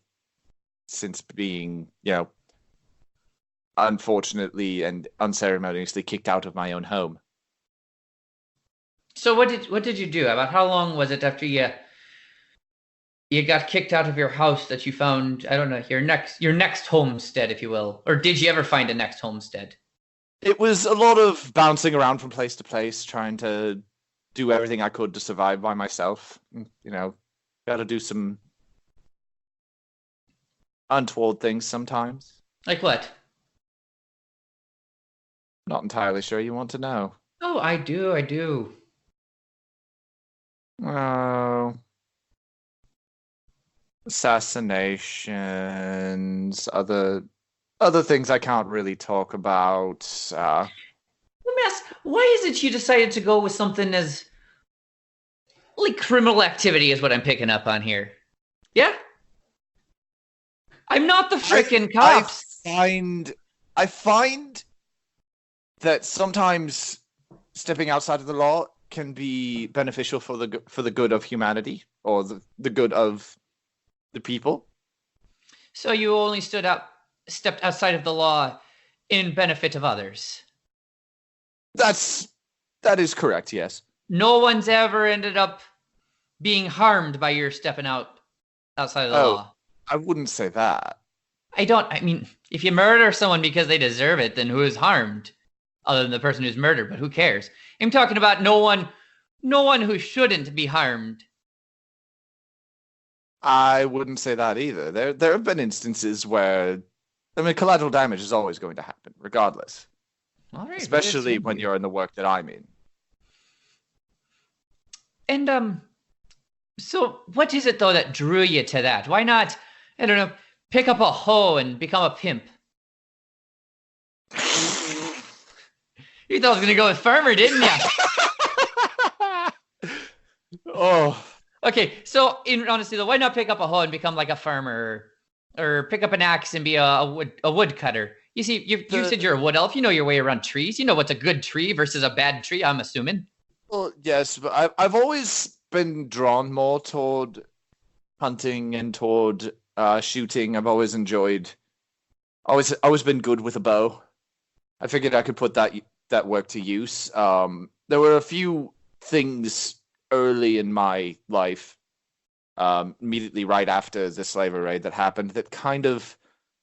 since being, unfortunately and unceremoniously kicked out of my own home. So what did you do? About how long was it after you got kicked out of your house that you found, I don't know, your next homestead, if you will? Or did you ever find a next homestead? It was a lot of bouncing around from place to place, trying to do everything I could to survive by myself. Got to do some untoward things sometimes. Like what? Not entirely sure you want to know. Oh, I do. Oh. Assassinations, other things I can't really talk about. Let me ask, why is it you decided to go with something as like criminal activity is what I'm picking up on here? Yeah? I'm not the frickin' cops. I find that sometimes stepping outside of the law can be beneficial for the good of humanity, or the good of the people. So you only stepped outside of the law in benefit of others. That is correct, yes. No one's ever ended up being harmed by your stepping outside of the law. I wouldn't say that. I mean, if you murder someone because they deserve it, then who is harmed? Other than the person who's murdered, but who cares? I'm talking about no one who shouldn't be harmed. I wouldn't say that either. There have been instances where, collateral damage is always going to happen, regardless. All right, especially when you're in the work that I'm in. And so what is it though that drew you to that? Why not, I don't know, pick up a hoe and become a pimp? You thought I was going to go with farmer, didn't you? Oh. Okay, so in honesty though, why not pick up a hoe and become like a farmer, or pick up an axe and be a woodcutter? You see, you said you're a wood elf. You know your way around trees. You know what's a good tree versus a bad tree, I'm assuming. Well, yes, but I've always been drawn more toward hunting and toward shooting. I've always been good with a bow. I figured I could put that work to use. There were a few things early in my life, immediately right after the slavery raid that happened, that kind of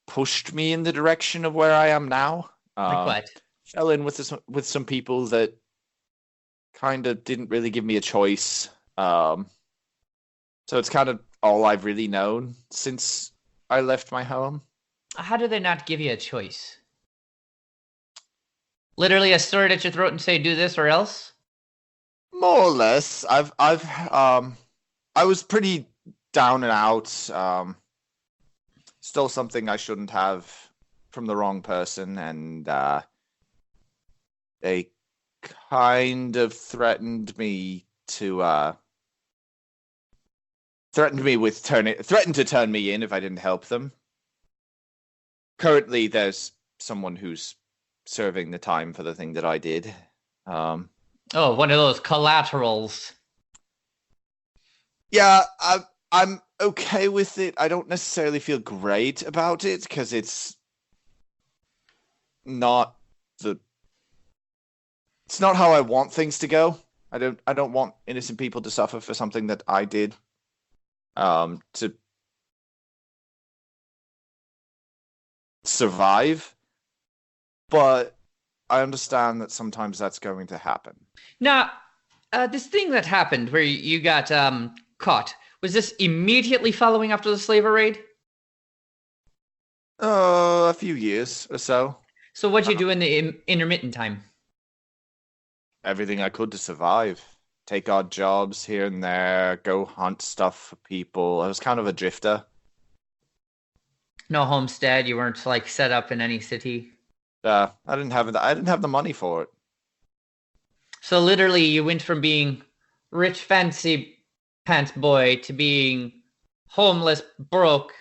pushed me in the direction of where I am now. Like what? fell in with some people that kind of didn't really give me a choice. So it's kind of all I've really known since I left my home. How do they not give you a choice? Literally a sword at your throat and say, do this or else? More or less. I was pretty down and out. Stole something I shouldn't have from the wrong person, and they kind of threatened me to threatened to turn me in if I didn't help them. Currently, there's someone who's serving the time for the thing that I did. One of those collaterals. Yeah, I'm okay with it. I don't necessarily feel great about it because it's not how I want things to go. I don't want innocent people to suffer for something that I did. To survive, but I understand that sometimes that's going to happen. Now, this thing that happened where you got caught, was this immediately following after the slaver raid? A few years or so. So what'd you do in the intermittent time? Everything I could to survive. Take odd jobs here and there, go hunt stuff for people. I was kind of a drifter. No homestead, you weren't like set up in any city? I didn't have the money for it. So literally you went from being rich fancy pants boy to being homeless, broke,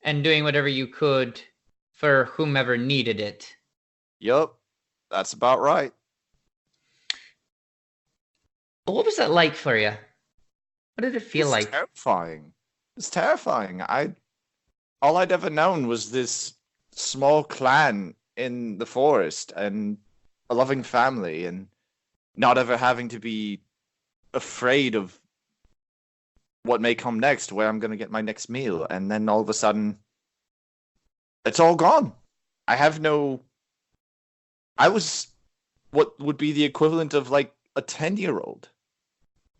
and doing whatever you could for whomever needed it. Yup, that's about right. What was that like for you? What did it feel like? Terrifying. It's terrifying. All I'd ever known was this small clan in the forest and a loving family, and not ever having to be afraid of what may come next, where I'm going to get my next meal. And then all of a sudden, it's all gone. I was what would be the equivalent of like a 10-year-old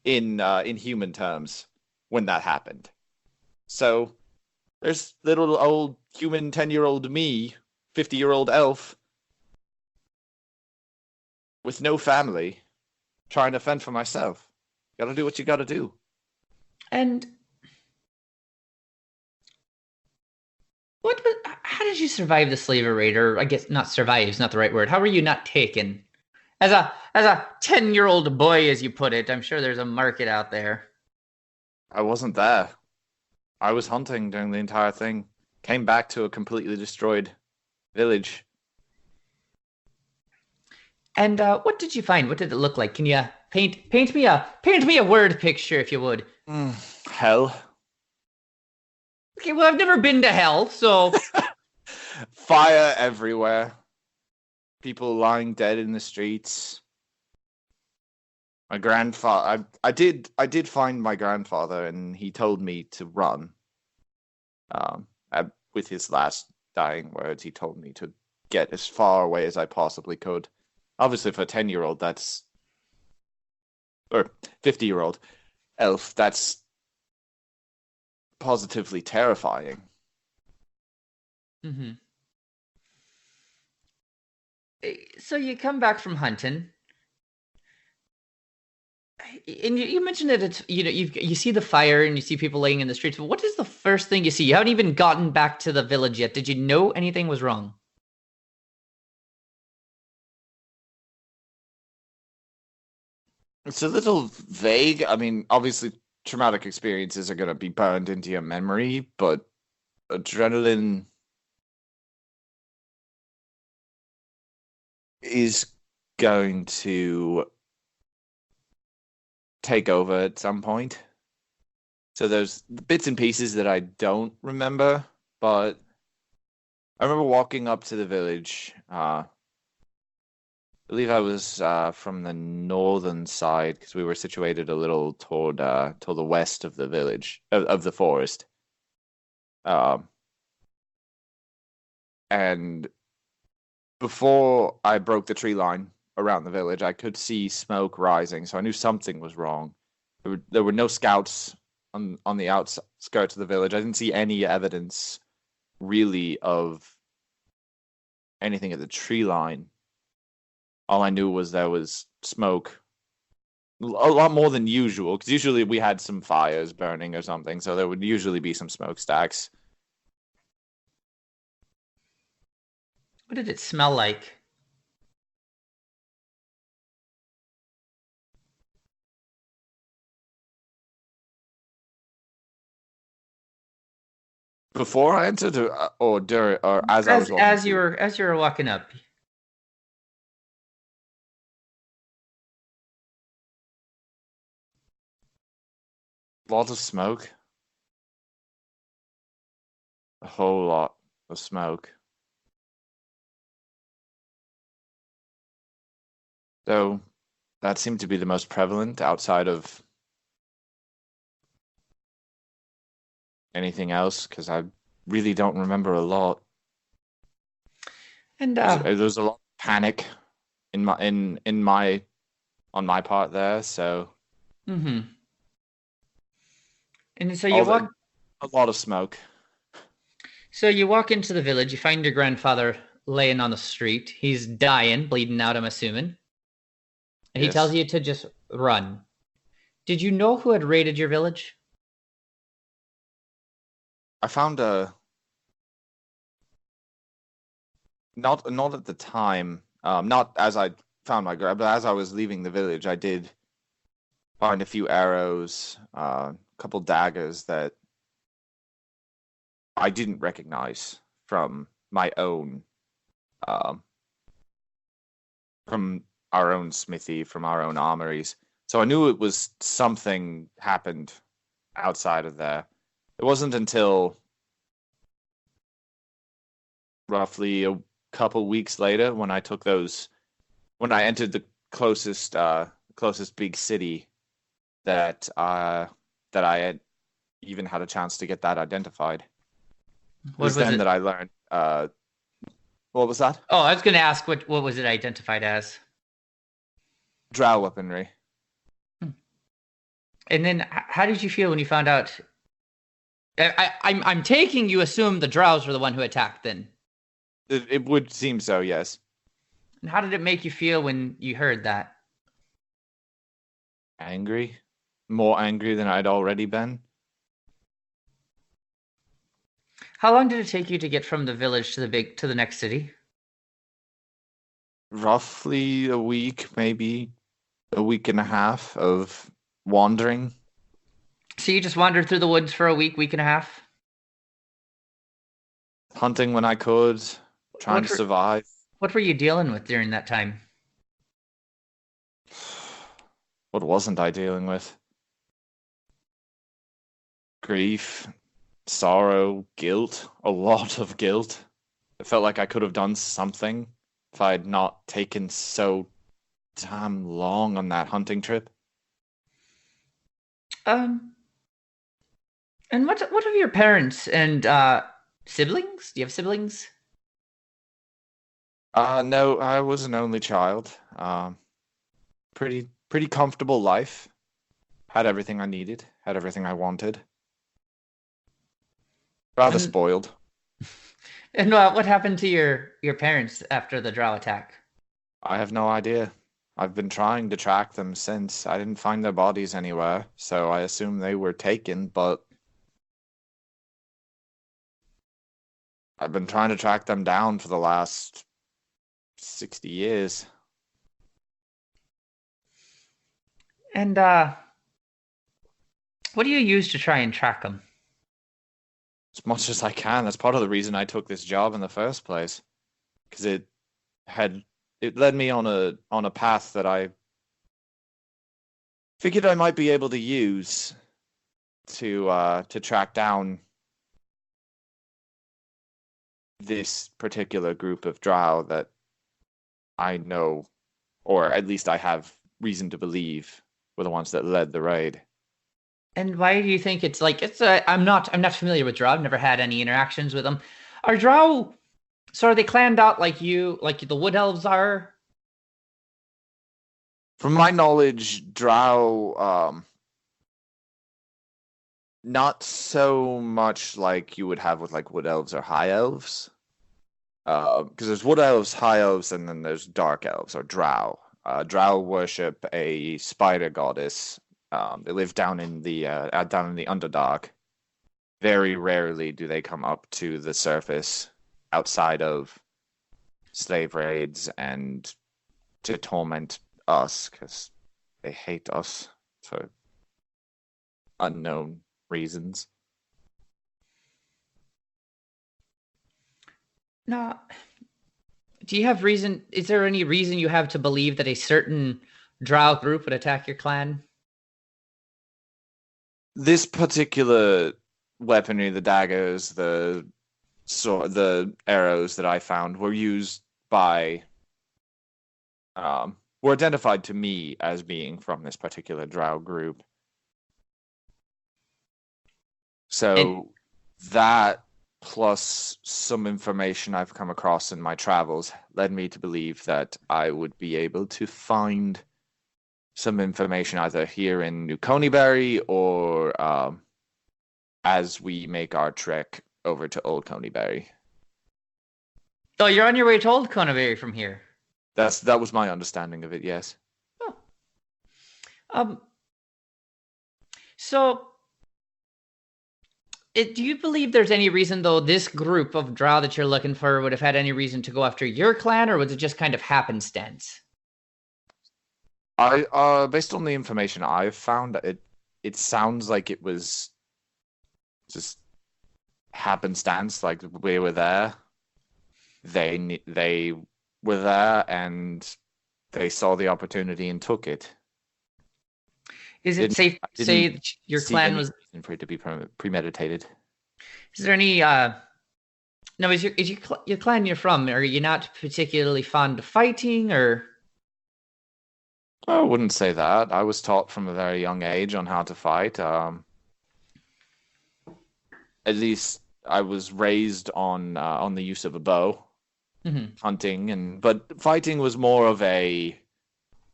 in human terms when that happened. So there's little old human 10-year-old me, 50-year-old elf, with no family, trying to fend for myself. Gotta do what you gotta do. And how did you survive the slaver raid? Or I guess not survive is not the right word. How were you not taken? As a 10-year-old boy, as you put it, I'm sure there's a market out there. I wasn't there. I was hunting during the entire thing. Came back to a completely destroyed village. And what did you find? What did it look like? Can you paint me a word picture, if you would? Hell. Okay, well, I've never been to hell, so Fire everywhere. People lying dead in the streets. My grandfather. I did find my grandfather, and he told me to run. With his last dying words, he told me to get as far away as I possibly could. Obviously, for a 10-year-old, or 50-year-old elf, that's positively terrifying. Mm-hmm. So you come back from hunting, and you mentioned that it's you see the fire and you see people laying in the streets. But what is the first thing you see? You haven't even gotten back to the village yet. Did you know anything was wrong? It's a little vague. I mean, obviously, traumatic experiences are going to be burned into your memory, but adrenaline is going to take over at some point. So there's bits and pieces that I don't remember, but I remember walking up to the village. I believe I was from the northern side because we were situated a little toward the west of the village of the forest. And before I broke the tree line around the village, I could see smoke rising, so I knew something was wrong. There were no scouts on the outskirts of the village. I didn't see any evidence, really, of anything at the tree line. All I knew was there was smoke. A lot more than usual, because usually we had some fires burning or something, so there would usually be some smokestacks. What did it smell like? Before I entered, or during, or as I was walking as you were walking up. Lot of smoke. A whole lot of smoke. Though that seemed to be the most prevalent outside of anything else, because I really don't remember a lot. And there's a lot of panic on my part there, so. Mm-hmm. And so you walk a lot of smoke. So you walk into the village, you find your grandfather laying on the street. He's dying, bleeding out, I'm assuming. And he tells you to just run. Did you know who had raided your village? I found not at the time, not as I found my grab, but as I was leaving the village, I did find a few arrows, a couple daggers that I didn't recognize from my own, from our own smithy, from our own armories. So I knew it was something happened outside of there. It wasn't until roughly a couple weeks later when I entered the closest big city that I had even had a chance to get that identified. It was then that I learned. What was that? Oh, I was going to ask what was it identified as? Drow weaponry. And then, how did you feel when you found out? I'm taking you assume the Drows were the one who attacked. Then it would seem so, yes. And how did it make you feel when you heard that? Angry, more angry than I'd already been. How long did it take you to get from the village to the next city? Roughly a week, maybe a week and a half of wandering. So you just wandered through the woods for a week and a half? Hunting when I could, trying to survive. What were you dealing with during that time? What wasn't I dealing with? Grief, sorrow, guilt, a lot of guilt. It felt like I could have done something if I had not taken so damn long on that hunting trip. And what are your parents and siblings? Do you have siblings? No, I was an only child. Pretty comfortable life. Had everything I needed. Had everything I wanted. Rather spoiled. And what happened to your parents after the drow attack? I have no idea. I've been trying to track them since. I didn't find their bodies anywhere, so I assume they were taken, but I've been trying to track them down for the last 60 years. And what do you use to try and track them? As much as I can. That's part of the reason I took this job in the first place, because it led me on a path that I figured I might be able to use to track down this particular group of drow that I know, or at least I have reason to believe, were the ones that led the raid. And why do you think it's like I'm not familiar with drow. I've never had any interactions with them. Are drow So are they clanned out like you, like the Wood Elves are? From my knowledge, Drow, not so much like you would have with like Wood Elves or High Elves. Because there's Wood Elves, High Elves, and then there's Dark Elves or Drow. Drow worship a spider goddess. They live down in the Underdark. Very rarely do they come up to the surface outside of slave raids and to torment us because they hate us for unknown reasons. No. Do you have reason? Is there any reason you have to believe that a certain Drow group would attack your clan? This particular weaponry, the daggers, the arrows that I found were used by, were identified to me as being from this particular Drow group. So that plus some information I've come across in my travels led me to believe that I would be able to find some information either here in New Coneybury or as we make our trek over to Old Coneybury. Oh, you're on your way to Old Coneybury from here. That was my understanding of it, yes. Oh. So do you believe there's any reason, though, this group of Drow that you're looking for would have had any reason to go after your clan, or was it just kind of happenstance? Based on the information I've found, it sounds like it was just happenstance. Like we were there, they were there, and they saw the opportunity and took it. Is it safe to say that your clan was for it to be premeditated? Is there any no, is your clan you're from, are you not particularly fond of fighting, or? I wouldn't say that. I was taught from a very young age on how to fight. At least I was raised on the use of a bow, hunting, but fighting was more of a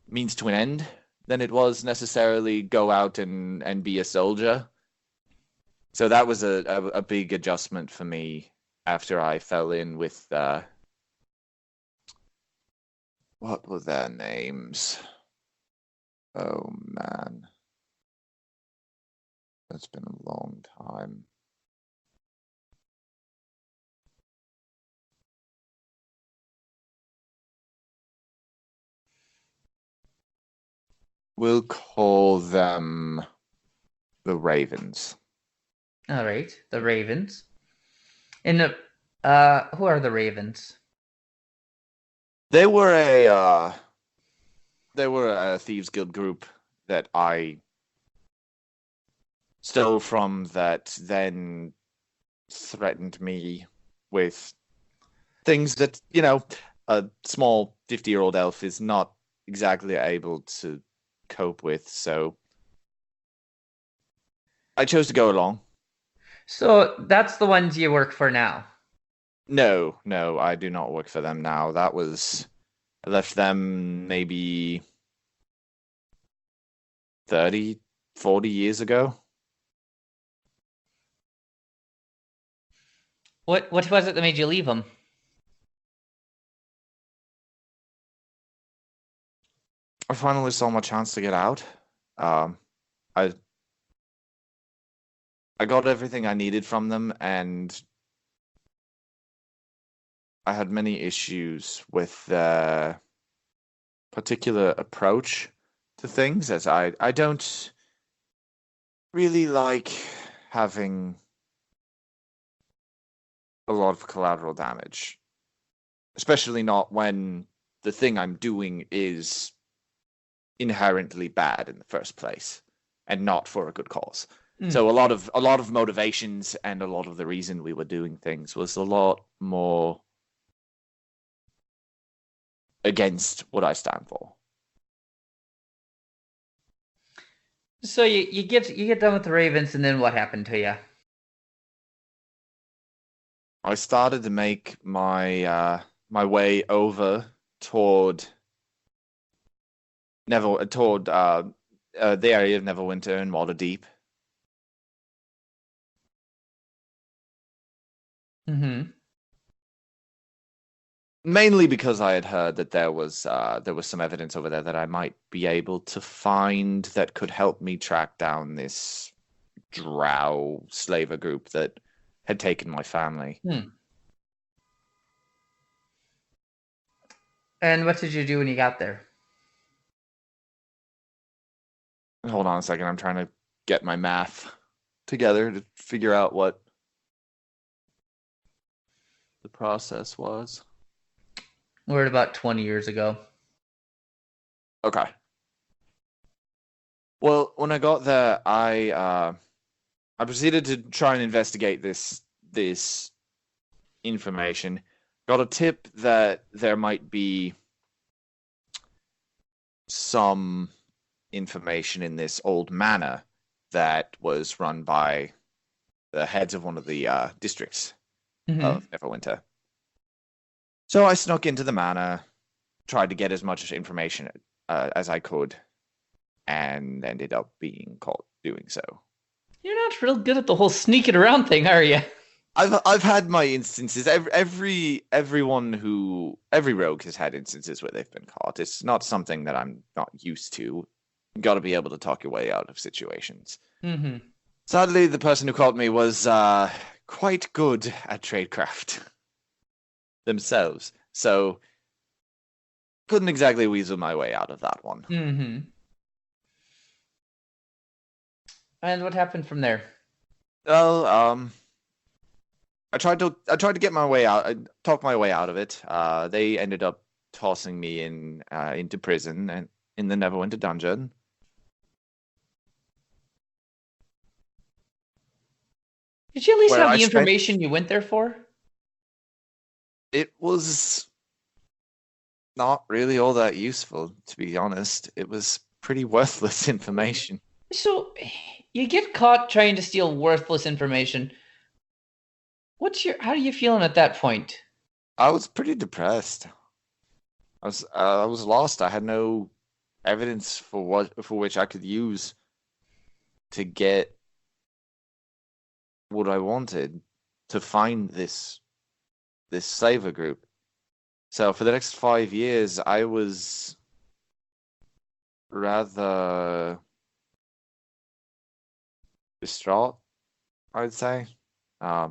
means to an end than it was necessarily go out and be a soldier. So that was a big adjustment for me after I fell in with what were their names? Oh man, that's been a long time. We'll call them the Ravens. All right, the Ravens. And who are the Ravens? They were a thieves guild group that I stole from, that then threatened me with things that, a small 50-year-old elf is not exactly able to cope with, so I chose to go along. So that's the ones you work for now? No, I do not work for them now. I left them maybe 30, 40 years ago. What was it that made you leave them? I finally saw my chance to get out. I got everything I needed from them, and I had many issues with their particular approach to things, as I don't really like having a lot of collateral damage, especially not when the thing I'm doing is inherently bad in the first place and not for a good cause. So a lot of motivations and a lot of the reason we were doing things was a lot more against what I stand for. So you get done with the Ravens, and then what happened to you? I started to make my my way over toward the area of Neverwinter and Waterdeep. Mm-hmm. Mainly because I had heard that there was some evidence over there that I might be able to find that could help me track down this drow slaver group that had taken my family. And what did you do when you got there? Hold on a second, I'm trying to get my math together to figure out what the process was. We're at about 20 years ago. Okay. Well, when I got there, I proceeded to try and investigate this information. Got a tip that there might be some information in this old manor that was run by the heads of one of the districts of Neverwinter. So I snuck into the manor, tried to get as much information as I could, and ended up being caught doing so. You're not real good at the whole sneaking around thing, are you? I've had my instances. Every rogue has had instances where they've been caught. It's not something that I'm not used to. You got to be able to talk your way out of situations. Mm-hmm. Sadly, the person who caught me was quite good at tradecraft themselves, so couldn't exactly weasel my way out of that one. Mm-hmm. And what happened from there? Well, I tried to get my way out, talk my way out of it. They ended up tossing me into prison and in the Neverwinter dungeon. Did you at least have the information you went there for? It was not really all that useful, to be honest. It was pretty worthless information. So, you get caught trying to steal worthless information. How are you feeling at that point? I was pretty depressed. I was lost. I had no evidence for which I could use to get what I wanted, to find this slaver group. So for the next 5 years, I was rather distraught, I'd say. I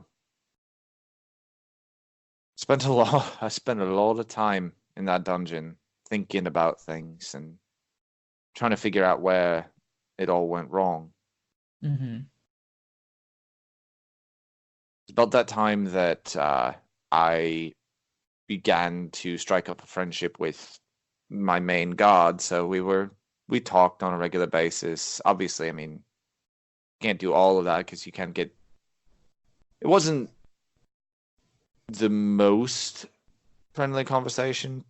spent a lot of time in that dungeon thinking about things and trying to figure out where it all went wrong. Mm-hmm. It's about that time that I began to strike up a friendship with my main god. So we talked on a regular basis. Obviously, I mean, can't do all of that because you can't get. It wasn't the most friendly conversation.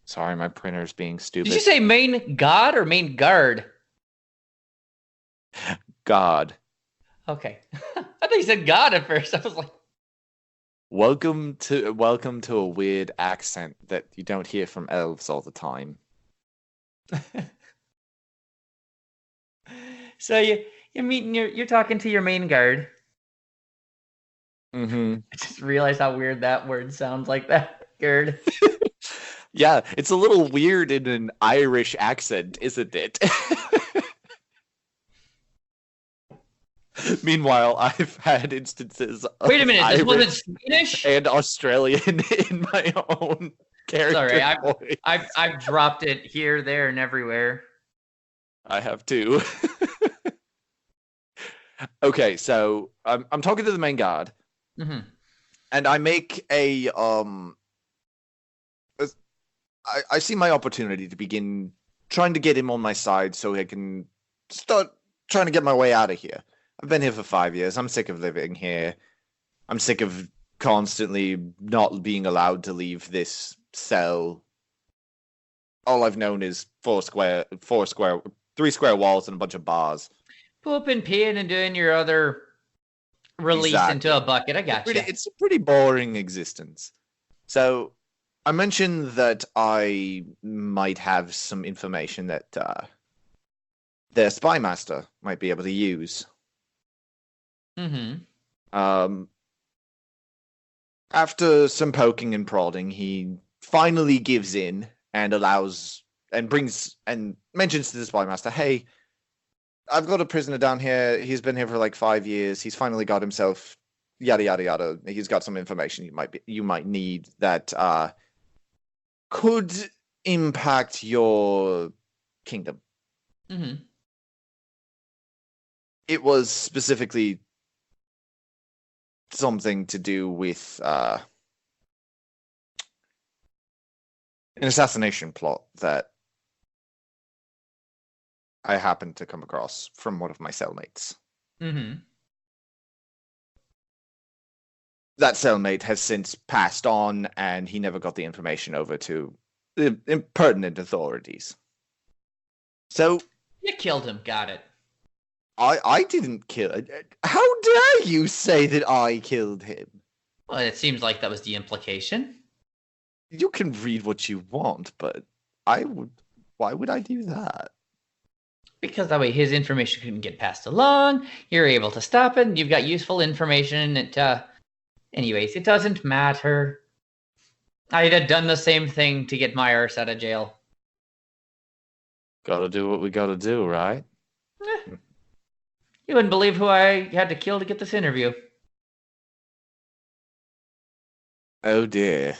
Sorry, my printer's being stupid. Did you say main god or main guard? God. Okay. I thought you said God at first. I was like, Welcome to a weird accent that you don't hear from elves all the time. So you're talking to your main guard. Mm-hmm. I just realized how weird that word sounds like that. Guard. Yeah, it's a little weird in an Irish accent, isn't it? Meanwhile, I've had instances of Wait a minute, Irish this wasn't Spanish? and Australian in my own character. Sorry, I've dropped it here, there, and everywhere. I have too. Okay, so I'm talking to the main god, and I make a I see my opportunity to begin trying to get him on my side so I can start trying to get my way out of here. I've been here for 5 years. I'm sick of living here. I'm sick of constantly not being allowed to leave this cell. All I've known is 3 square walls and a bunch of bars. Pooping, peeing, and doing your other released into a bucket. I gotcha. It's a pretty boring existence. So I mentioned that I might have some information that their spy master might be able to use. After some poking and prodding, he finally gives in and allows and brings and mentions to the spy master, "Hey, I've got a prisoner down here. He's been here for like 5 years. He's finally got himself yada yada yada. He's got some information you might need that could impact your kingdom." It was specifically something to do with an assassination plot that I happened to come across from one of my cellmates. That cellmate has since passed on, and he never got the information over to the pertinent authorities. So you killed him. Got it. I didn't kill him. How dare you say that I killed him? Well, it seems like that was the implication. You can read what you want, but why would I do that? Because that way his information couldn't get passed along. You're able to stop it, and you've got useful information. Anyways, it doesn't matter. I'd have done the same thing to get my arse out of jail. Gotta do what we gotta do, right? You wouldn't believe who I had to kill to get this interview. Oh dear.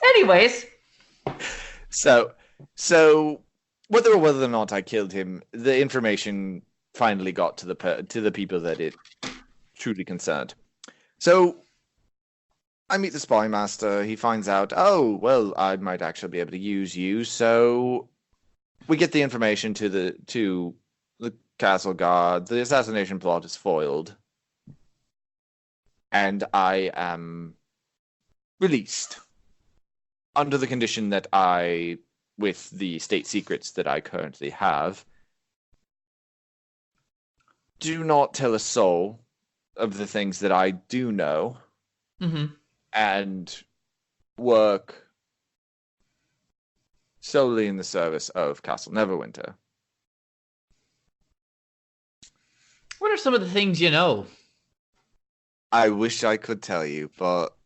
Anyways. So whether or not I killed him, the information finally got to the people that it truly concerned. So I meet the spy master. He finds out, oh, well, I might actually be able to use you. So we get the information to the castle guard. The assassination plot is foiled. And I am released under the condition that I, with the state secrets that I currently have, do not tell a soul of the things that I do know, and work solely in the service of Castle Neverwinter. What are some of the things you know? I wish I could tell you, but...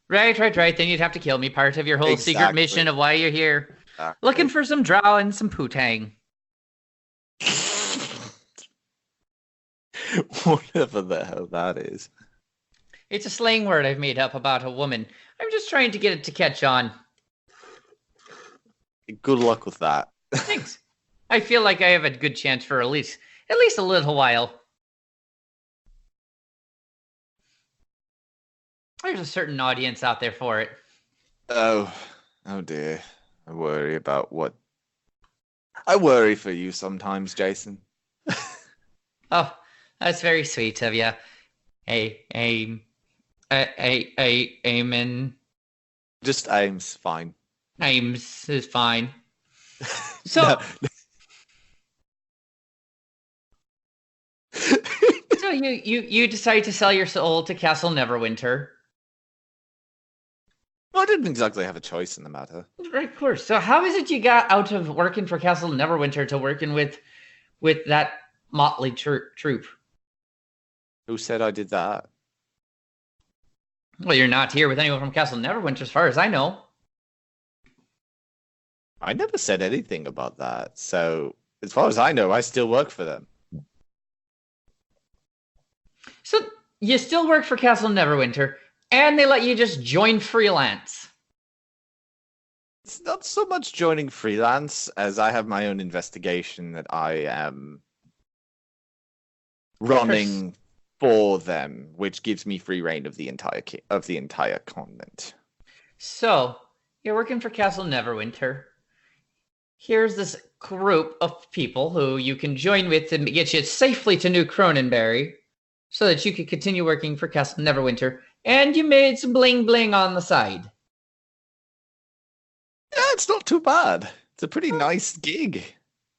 Right. Then you'd have to kill me. Part of your whole secret mission of why you're here. Exactly. Looking for some drow and some putang. Whatever the hell that is. It's a slang word I've made up about a woman. I'm just trying to get it to catch on. Good luck with that. Thanks. I feel like I have a good chance for at least a little while. There's a certain audience out there for it. Oh dear. I worry for you sometimes, Jason. Oh, that's very sweet of you. Amen. Just Ames, fine. Ames is fine. So, so you decide to sell your soul to Castle Neverwinter. Well, I didn't exactly have a choice in the matter. Right, of course. So how is it you got out of working for Castle Neverwinter to working with that motley troop? Who said I did that? Well, you're not here with anyone from Castle Neverwinter, as far as I know. I never said anything about that. So, as far as I know, I still work for them. So, you still work for Castle Neverwinter, and they let you just join freelance. It's not so much joining freelance as I have my own investigation that I am running for them, which gives me free reign of the entire continent. So, you're working for Castle Neverwinter. Here's this group of people who you can join with to get you safely to New Cronenberry so that you can continue working for Castle Neverwinter. And you made some bling-bling on the side. Yeah, it's not too bad. It's a pretty nice gig.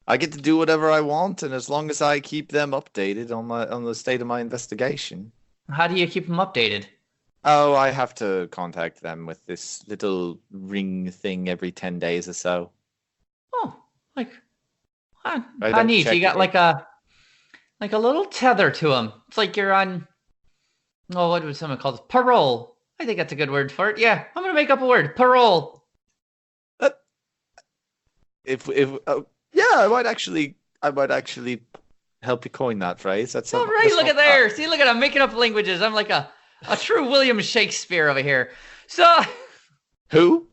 I get to do whatever I want, and as long as I keep them updated on the state of my investigation. How do you keep them updated? Oh, I have to contact them with this little ring thing every 10 days or so. Oh, how neat! You got like a little tether to them. It's like you're on. Oh, what would someone call this? Parole. I think that's a good word for it. Yeah, I'm gonna make up a word. Parole. Yeah, I might actually help you coin that phrase. That's all right. Look at there. See, look at I'm making up languages. I'm like a true William Shakespeare over here. So, who?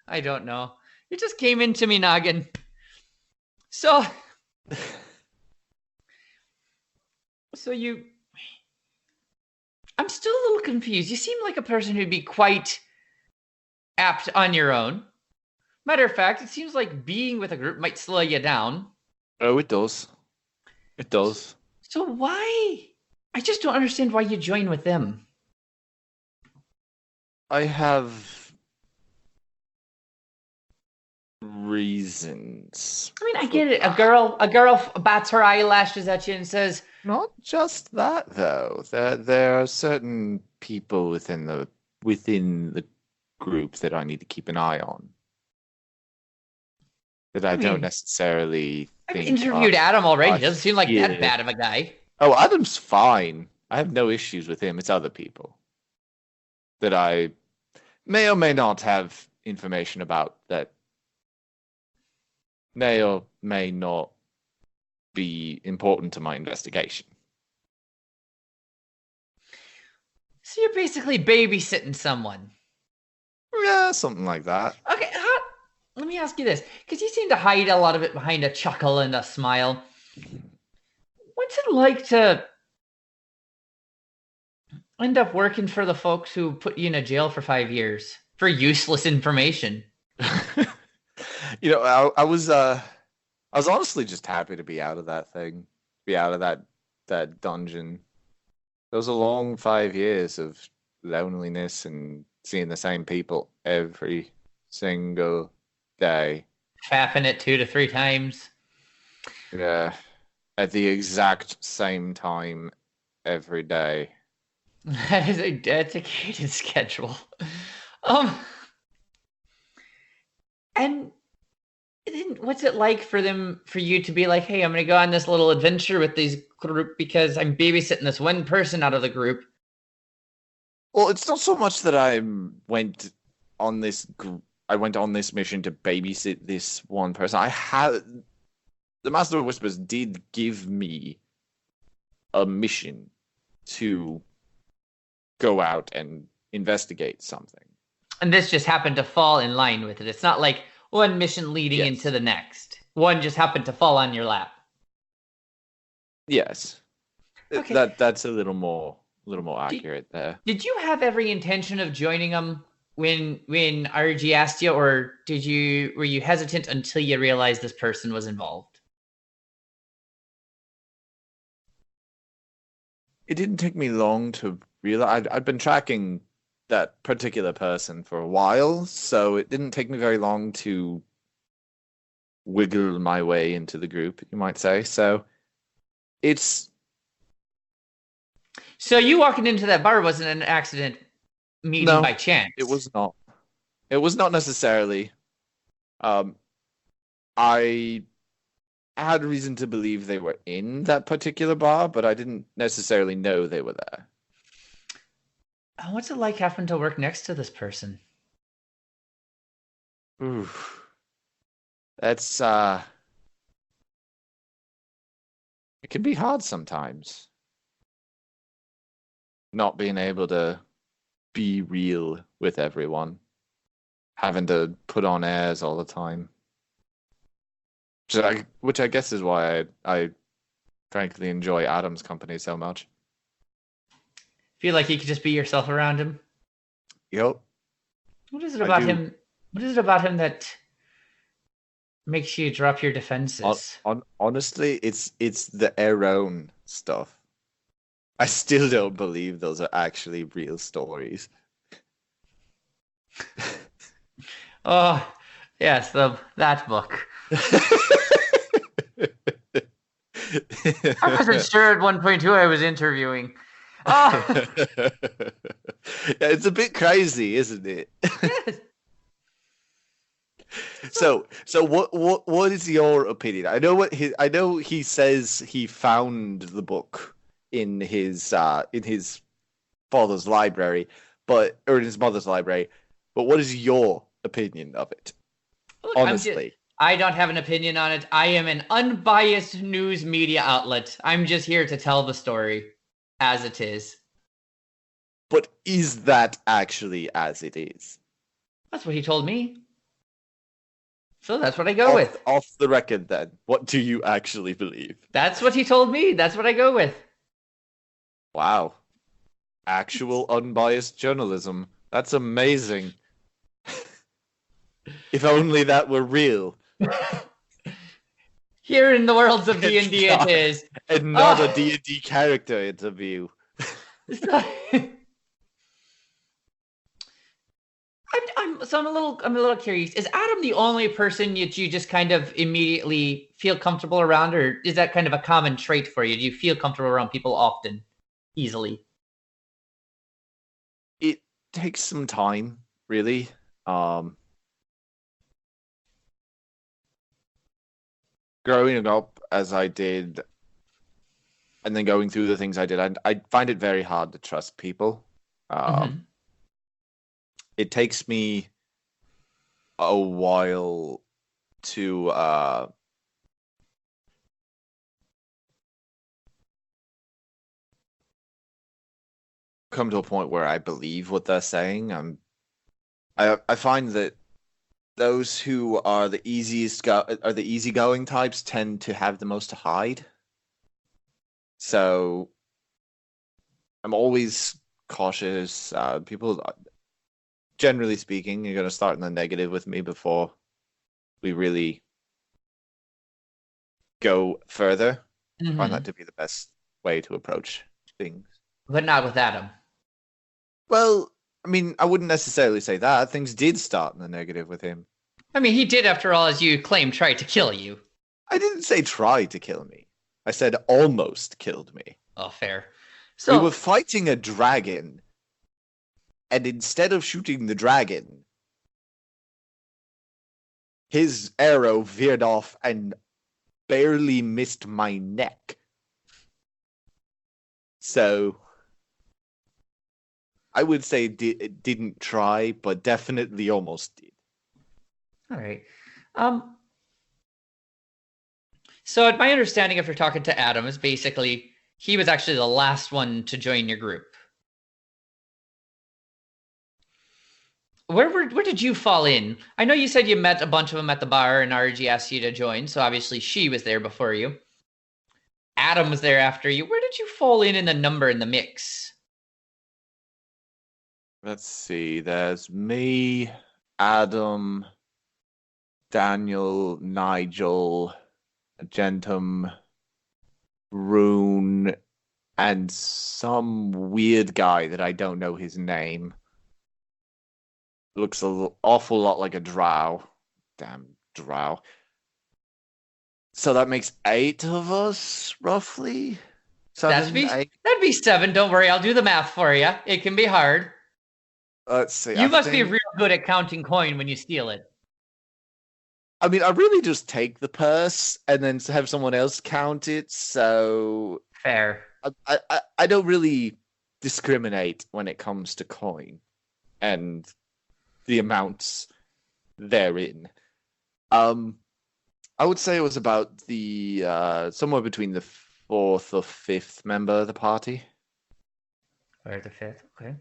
I don't know. It just came into me noggin. So I'm still a little confused. You seem like a person who'd be quite apt on your own. Matter of fact, it seems like being with a group might slow you down. Oh, it does. It does. So why? I just don't understand why you join with them. I have reasons. I mean, I get it. A girl bats her eyelashes at you and says, "Not just that, though. There are certain people within the group that I need to keep an eye on. That I don't necessarily think. I've interviewed Adam already. He doesn't seem like that bad of a guy. Oh, Adam's fine. I have no issues with him. It's other people that I may or may not have information about that may or may not be important to my investigation. So you're basically babysitting someone. Yeah, something like that. Okay, let me ask you this, because you seem to hide a lot of it behind a chuckle and a smile. What's it like to end up working for the folks who put you in a jail for 5 years for useless information? You know, I was honestly just happy to be out of that thing, be out of that dungeon. It was a long 5 years of loneliness and seeing the same people every single day. Fapping it 2 to 3 times. Yeah. At the exact same time every day. That is a dedicated schedule. And then what's it like for you to be like, hey, I'm going to go on this little adventure with this group because I'm babysitting this one person out of the group? Well, it's not so much that I went on this mission to babysit this one person. The Master of Whispers did give me a mission to go out and investigate something. And this just happened to fall in line with it. It's not like one mission leading into the next. One just happened to fall on your lap. Yes. Okay. That's a little more accurate there. Did you have every intention of joining them when RG asked you, or were you hesitant until you realized this person was involved? It didn't take me long to realize. I'd been tracking that particular person for a while, so it didn't take me very long to wiggle my way into the group, you might say. So you walking into that bar wasn't an accident meeting by chance? It was not. It was not necessarily. I had reason to believe they were in that particular bar, but I didn't necessarily know they were there. What's it like having to work next to this person? Oof. That's it can be hard sometimes. Not being able to be real with everyone. Having to put on airs all the time. Which I guess is why I frankly enjoy Adam's company so much. Feel like you could just be yourself around him? Yep. What is it about him? What is it about him that makes you drop your defenses? Honestly, it's the Aaron stuff. I still don't believe those are actually real stories. Oh, yes, that book. I wasn't sure at one point who I was interviewing. Oh. It's a bit crazy, isn't it? Yes. So what is your opinion? I know he says he found the book in his father's library, or in his mother's library. But what is your opinion of it? Look, honestly, I don't have an opinion on it. I am an unbiased news media outlet. I'm just here to tell the story as it is. But is that actually as it is? That's what he told me. So that's what I go with. Off the record, then, what do you actually believe? That's what he told me. That's what I go with. Wow. Actual unbiased journalism. That's amazing. If only that were real. Here in the worlds of D&D it is. And not a D&D character interview. I'm a little curious. Is Adam the only person that you just kind of immediately feel comfortable around, or is that kind of a common trait for you? Do you feel comfortable around people often, easily? It takes some time, really. Growing up as I did, and then going through the things I did, I find it very hard to trust people. It takes me a while to come to a point where I believe what they're saying. I find that those who are the easygoing types tend to have the most to hide. So I'm always cautious. People, generally speaking, are going to start in the negative with me before we really go further. I find that to be the best way to approach things. But not with Adam. Well, I mean, I wouldn't necessarily say that. Things did start in the negative with him. I mean, he did, after all, as you claim, try to kill you. I didn't say try to kill me. I said almost killed me. Oh, fair. So we were fighting a dragon, and instead of shooting the dragon, his arrow veered off and barely missed my neck. So I would say it didn't try, but definitely almost did. All right. So my understanding, if you're talking to Adam, is basically he was actually the last one to join your group. Where did you fall in? I know you said you met a bunch of them at the bar and RG asked you to join, so obviously she was there before you. Adam was there after you. Where did you fall in the number in the mix? Let's see. There's me, Adam, Daniel, Nigel, Gentum, Rune, and some weird guy that I don't know his name. Looks an awful lot like a drow. Damn drow. So that makes 8 of us, roughly? That'd be 7. Don't worry, I'll do the math for you. It can be hard. Let's see. You must be real good at counting coin when you steal it. I mean, I really just take the purse and then have someone else count it, so... Fair. I don't really discriminate when it comes to coin and the amounts therein. I would say it was about the somewhere between the 4th or 5th member of the party. Or the 5th, okay.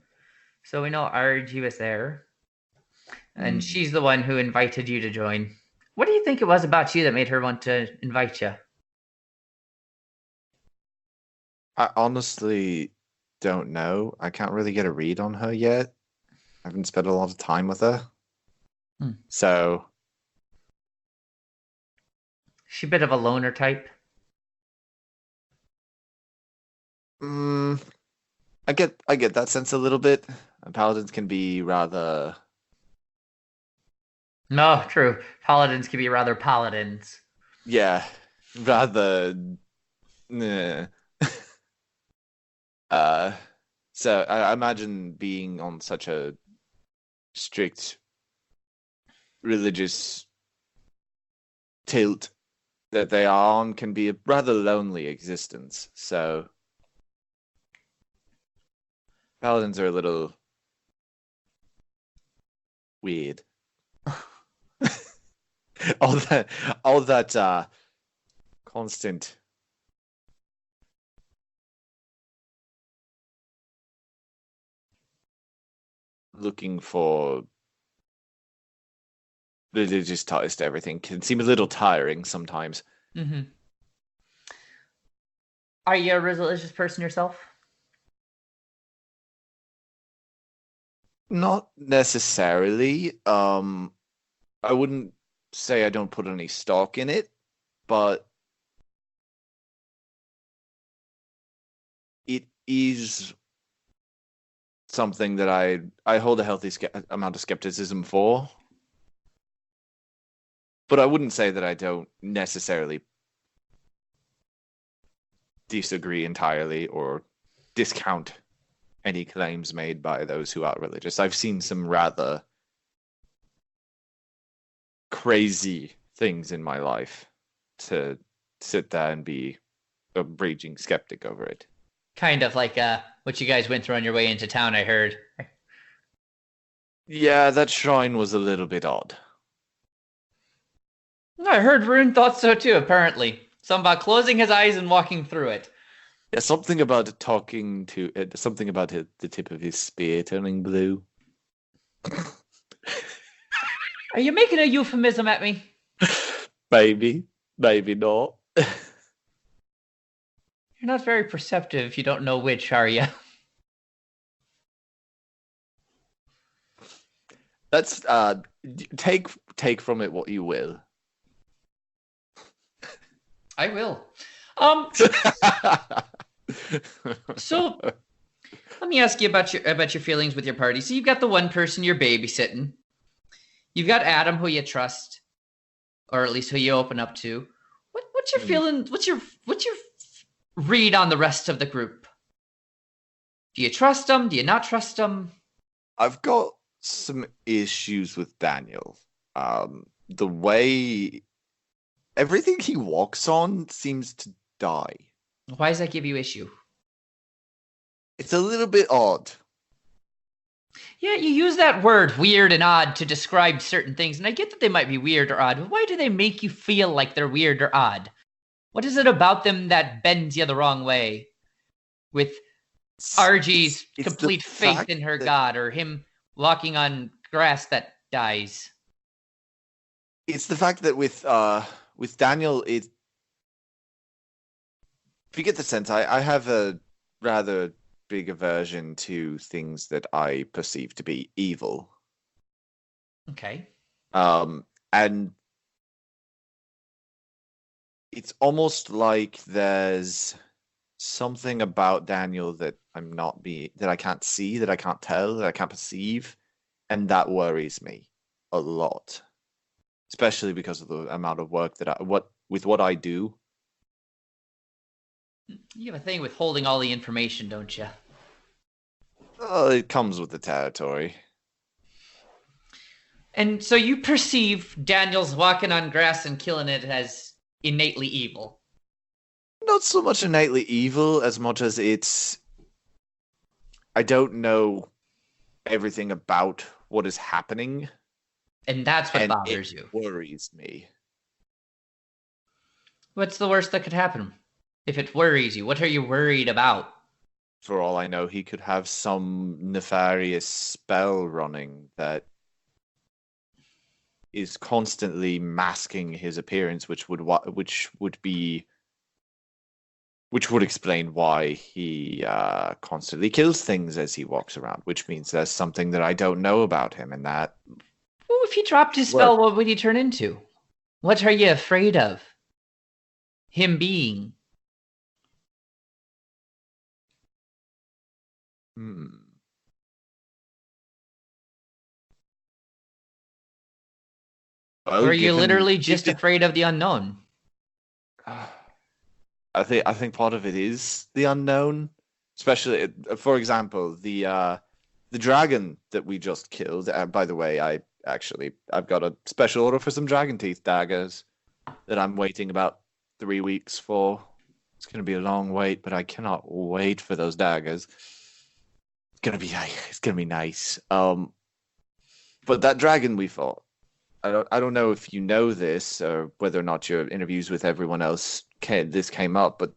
So we know RG was there, and she's the one who invited you to join. What do you think it was about you that made her want to invite you? I honestly don't know. I can't really get a read on her yet. I haven't spent a lot of time with her. So... She a bit of a loner type? I get that sense a little bit. Paladins can be rather... No, true. Paladins can be rather paladins. Yeah, rather Nah. So I imagine being on such a strict religious tilt that they are on can be a rather lonely existence. So paladins are a little weird. all that constant looking for religious ties to everything can seem a little tiring sometimes. Mm-hmm. Are you a religious person yourself? Not necessarily. I wouldn't say I don't put any stock in it, but it is something that I hold a healthy amount of skepticism for. But I wouldn't say that I don't necessarily disagree entirely or discount any claims made by those who are religious. I've seen some rather crazy things in my life to sit there and be a raging skeptic over it. Kind of like what you guys went through on your way into town, I heard. Yeah, that shrine was a little bit odd. I heard Rune thought so too, apparently. Something about closing his eyes and walking through it. Yeah, something about something about the tip of his spear turning blue. Are you making a euphemism at me? Maybe not. You're not very perceptive if you don't know which, are you? That's take from it what you will. I will. So let me ask you about your feelings with your party. So you've got the one person you're babysitting. You've got Adam, who you trust, or at least who you open up to. What's your feeling? What's your read on the rest of the group? Do you trust them? Do you not trust them? I've got some issues with Daniel. The way everything he walks on seems to die. Why does that give you issue? It's a little bit odd. Yeah, you use that word weird and odd to describe certain things, and I get that they might be weird or odd, but why do they make you feel like they're weird or odd? What is it about them that bends you the wrong way? With Argie's complete faith in her god, or him walking on grass that dies. It's the fact that with Daniel, if you get the sense, I have a rather big aversion to things that I perceive to be evil. Okay. And it's almost like there's something about Daniel that that I can't see, that I can't tell, that I can't perceive, and that worries me a lot, especially because of the amount of work that what I do. You have a thing with holding all the information, don't you? Oh, it comes with the territory. And so you perceive Daniel's walking on grass and killing it as innately evil. Not so much innately evil as much as I don't know everything about what is happening. And that's what bothers you. Worries me. What's the worst that could happen? If it worries you, what are you worried about? For all I know, he could have some nefarious spell running that is constantly masking his appearance, which would explain why he constantly kills things as he walks around, which means there's something that I don't know about him, and that... Well, if he dropped his spell, what would he turn into? What are you afraid of? Him being? Well, or are you literally just afraid of the unknown? I think part of it is the unknown, especially for example the dragon that we just killed. By the way, I've got a special order for some dragon teeth daggers that I'm waiting about 3 weeks for. It's gonna be a long wait, but I cannot wait for those daggers. It's gonna be nice. But that dragon we fought, I don't know if you know this or whether or not your interviews with everyone else this came up, but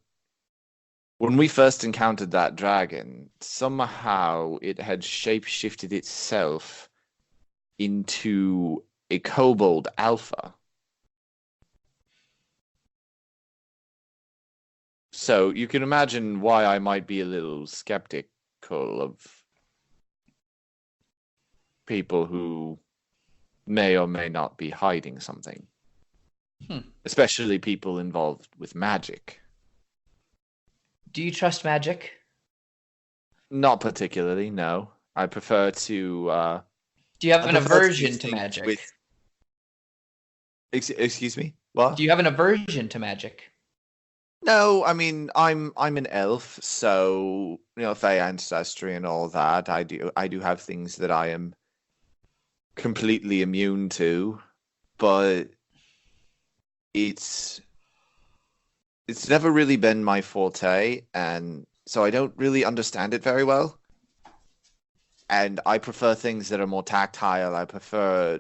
when we first encountered that dragon, somehow it had shape-shifted itself into a kobold alpha. So you can imagine why I might be a little skeptical of people who may or may not be hiding something. Especially people involved with magic. Do you trust magic? Not particularly, no. I prefer to... Do you have an aversion to magic? Excuse me? What? Do you have an aversion to magic? No, I mean, I'm an elf, so, Fey ancestry and all that. I do have things that I am completely immune to, but it's never really been my forte, and so I don't really understand it very well. And I prefer things that are more tactile. I prefer,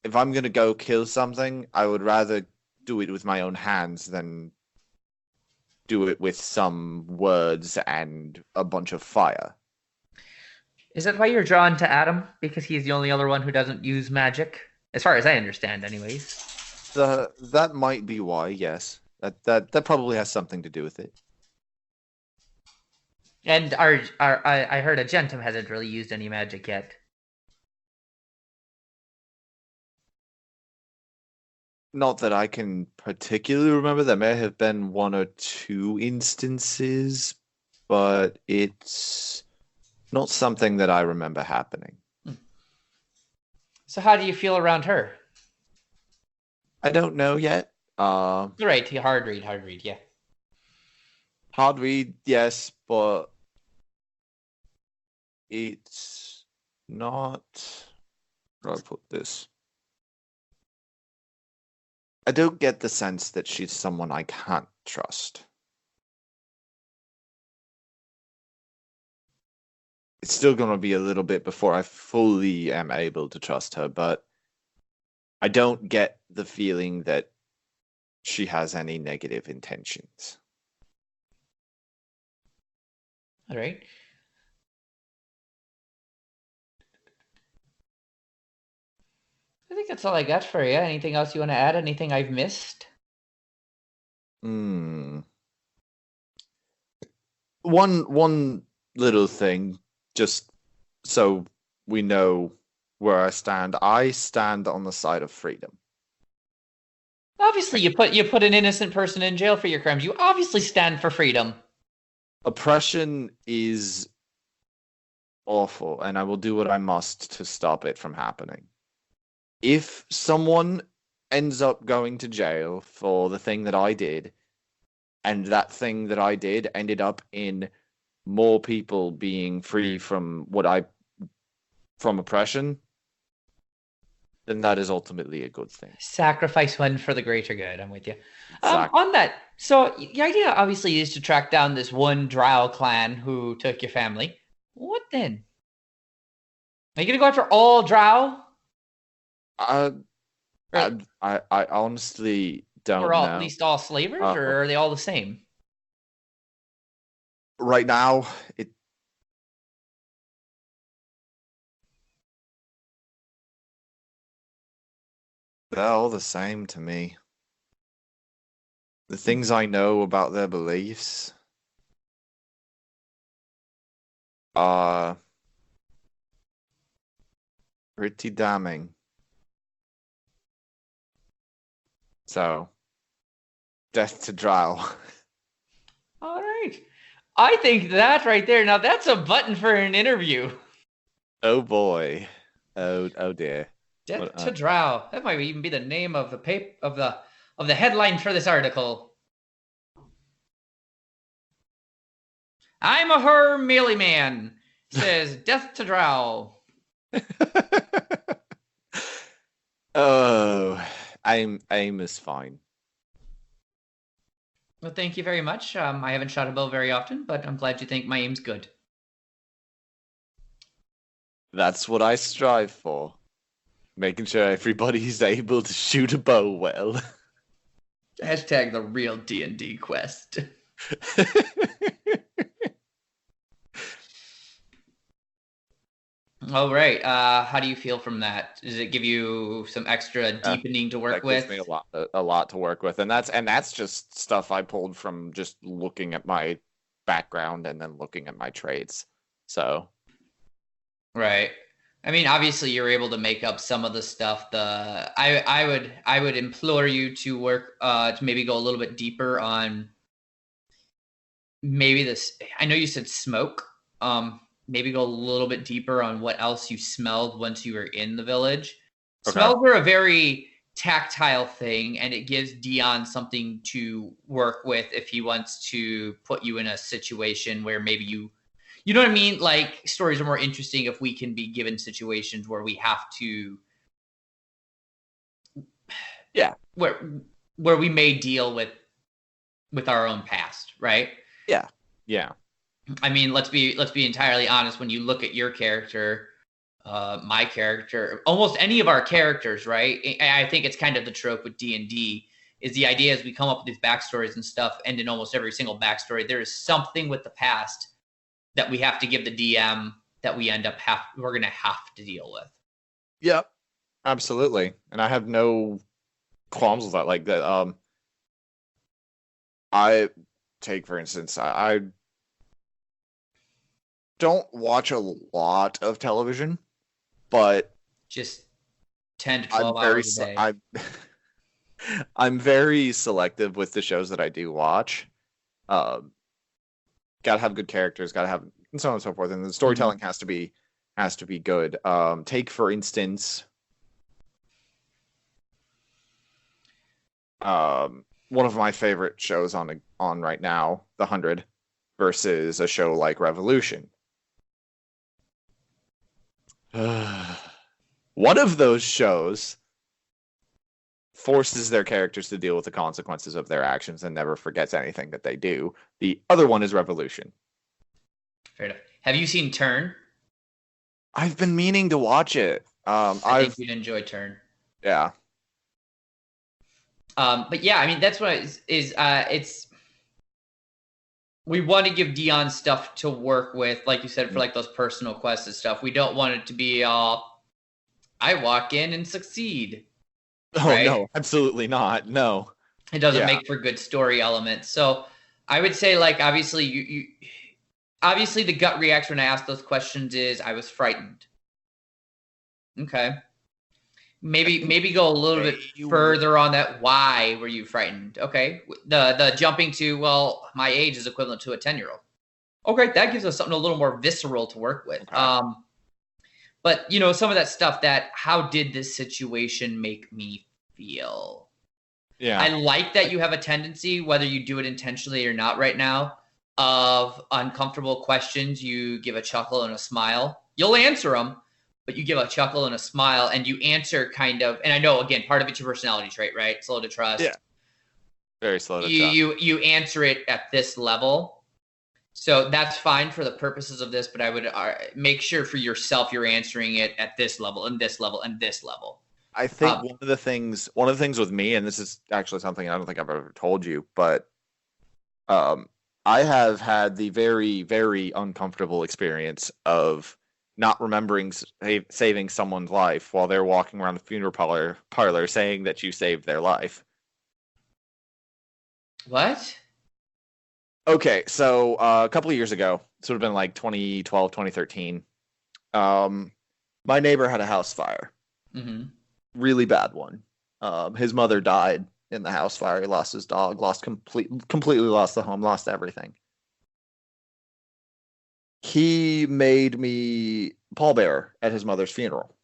if I'm gonna go kill something, I would rather do it with my own hands than do it with some words and a bunch of fire. Is that why you're drawn to Adam? Because he's the only other one who doesn't use magic? As far as I understand, anyways. That might be why, yes. That probably has something to do with it. And I heard Agentum hasn't really used any magic yet. Not that I can particularly remember. There may have been one or two instances, but it's not something that I remember happening. So how do you feel around her? I don't know yet. Right, hard read, yeah. Hard read, yes, but it's not... How do I put this? I don't get the sense that she's someone I can't trust. It's still going to be a little bit before I fully am able to trust her, but I don't get the feeling that she has any negative intentions. All right. I think that's all I got for you. Anything else you want to add? Anything I've missed? One little thing, just so we know where I stand. I stand on the side of freedom. Obviously, you put an innocent person in jail for your crimes. You obviously stand for freedom. Oppression is awful, and I will do what I must to stop it from happening. If someone ends up going to jail for the thing that I did, and that thing that I did ended up in more people being free from oppression, then that is ultimately a good thing. Sacrifice one for the greater good. I'm with you. Exactly. On that, so the idea obviously is to track down this one Drow clan who took your family. What then? Are you gonna go after all Drow? I honestly don't know. Or at least all slavers, or are they all the same? Right now, they're all the same to me. The things I know about their beliefs are pretty damning. So, death to Drow. All right. I think that right there, now that's a button for an interview. Oh boy. Oh dear. Death to Drow. That might even be the name of the of the headline for this article. I'm a her mealy man. Says death to Drow. Oh, aim is fine. Well, thank you very much. I haven't shot a bow very often, but I'm glad you think my aim's good. That's what I strive for. Making sure everybody's able to shoot a bow well. Hashtag the real D&D quest. All right. How do you feel from that? Does it give you some extra deepening to work with? That gives me a lot to work with, and that's just stuff I pulled from just looking at my background and then looking at my traits. So, right. I mean, obviously, you're able to make up some of the stuff. I would implore you to work to maybe go a little bit deeper on maybe this. I know you said smoke. Maybe go a little bit deeper on what else you smelled once you were in the village. Okay. Smells are a very tactile thing, and it gives Dion something to work with if he wants to put you in a situation where maybe you know what I mean? Like, stories are more interesting if we can be given situations where we have to, where we may deal with our own past, right? Yeah. I mean, let's be entirely honest. When you look at your character, my character, almost any of our characters, right? I think it's kind of the trope with D&D is the idea as we come up with these backstories and stuff, and in almost every single backstory, there is something with the past that we have to give the DM that we end up we're going to have to deal with. Yep, absolutely. And I have no qualms with that. Like that. I take, for instance, I don't watch a lot of television, but just 10 to 12 hours a day. I'm very selective with the shows that I do watch. Gotta have good characters, gotta have, and so on and so forth, and the storytelling has to be good. Take, for instance, one of my favorite shows on right now, The 100, versus a show like Revolution. One of those shows forces their characters to deal with the consequences of their actions and never forgets anything that they do. The other one is Revolution. Fair enough. Have you seen Turn? I've been meaning to watch it. I think you'd enjoy Turn. Yeah. But yeah, I mean, that's what it's. We want to give Dion stuff to work with, like you said, for like those personal quests and stuff. We don't want it to be all, I walk in and succeed. Oh, right? No, absolutely not. No. It doesn't make for good story elements. So I would say, like, obviously, you obviously the gut reaction when I ask those questions is I was frightened. Okay. Maybe go a little bit further on that. Why were you frightened? Okay. The jumping to, well, my age is equivalent to a 10-year-old. Okay, that gives us something a little more visceral to work with. Okay. But, you know, some of that stuff how did this situation make me feel? Yeah. I like that you have a tendency, whether you do it intentionally or not right now, of uncomfortable questions. You give a chuckle and a smile. You'll answer them, but you give a chuckle and a smile, and you answer kind of, and I know, again, part of it's your personality trait, right? Slow to trust. Yeah. Very slow to trust. You answer it at this level. So that's fine for the purposes of this, but I would make sure for yourself you're answering it at this level and this level and this level. I think one of the things with me, and this is actually something I don't think I've ever told you, but I have had the very, very uncomfortable experience of not remembering saving someone's life while they're walking around the funeral parlor saying that you saved their life. What? Okay, so a couple of years ago, this would have been like 2012, 2013, my neighbor had a house fire. Mm-hmm. Really bad one. His mother died in the house fire. He lost his dog, completely lost the home, lost everything. He made me pallbearer at his mother's funeral.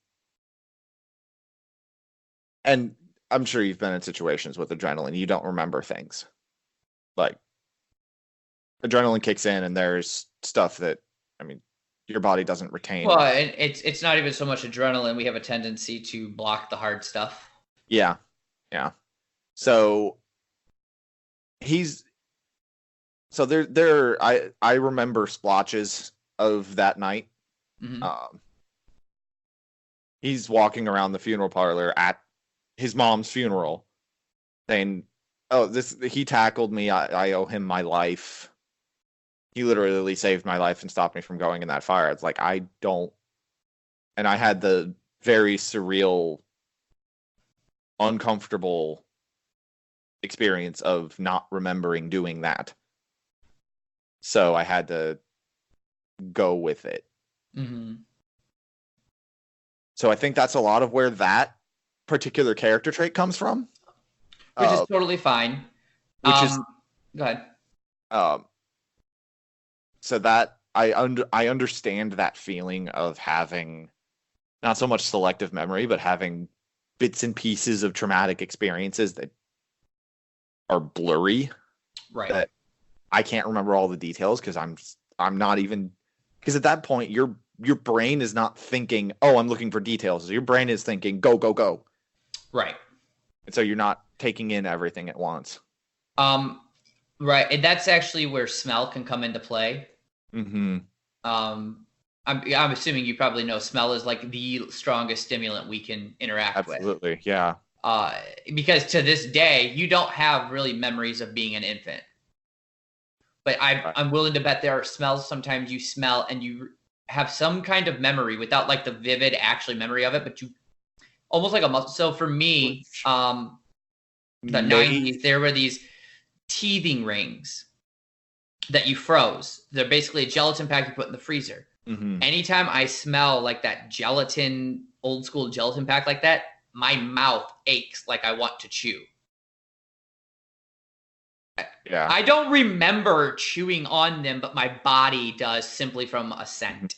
And I'm sure you've been in situations with adrenaline. You don't remember things. Like, adrenaline kicks in, and there's stuff that, I mean, your body doesn't retain. Well, it's not even so much adrenaline. We have a tendency to block the hard stuff. Yeah. So I remember splotches of that night. Mm-hmm. He's walking around the funeral parlor at his mom's funeral saying, "Oh, he tackled me. I owe him my life. He literally saved my life and stopped me from going in that fire." It's like, I don't. And I had the very surreal, uncomfortable experience of not remembering doing that. So I had to go with it. Mm-hmm. So I think that's a lot of where that particular character trait comes from. Which is totally fine. Go ahead. So that I understand that feeling of having not so much selective memory, but having bits and pieces of traumatic experiences that are blurry. Right. That I can't remember all the details because I'm not even, because at that point your brain is not thinking, "Oh, I'm looking for details." Your brain is thinking, "Go, go, go." Right. And so you're not taking in everything at once. Right, and that's actually where smell can come into play. Mm-hmm. I'm assuming you probably know smell is like the strongest stimulant we can interact with. Absolutely, yeah. Because to this day, you don't have really memories of being an infant. But I'm willing to bet there are smells sometimes you smell and you have some kind of memory without like the vivid actually memory of it, but you almost like a muscle. So for me, the 90s, there were these teething rings that you froze. They're basically a gelatin pack you put in the freezer. Mm-hmm. Anytime I smell like that gelatin, old school gelatin pack like that, my mouth aches like I want to chew. Yeah. I don't remember chewing on them, but my body does simply from a scent.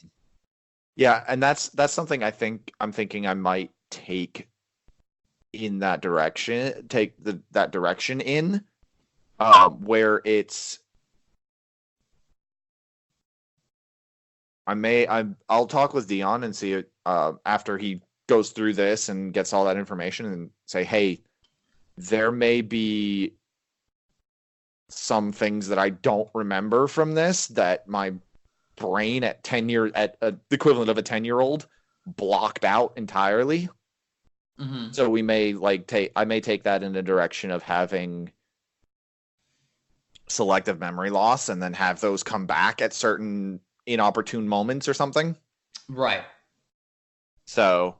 Yeah, and that's something I'm thinking I might take in that direction, that direction in, where it's, I'll talk with Dion and see it after he goes through this and gets all that information and say, hey, there may be some things that I don't remember from this that my brain at 10 years, at the equivalent of a 10-year-old, blocked out entirely. Mm-hmm. So we may I may take that in the direction of having selective memory loss and then have those come back at certain inopportune moments or something. Right. So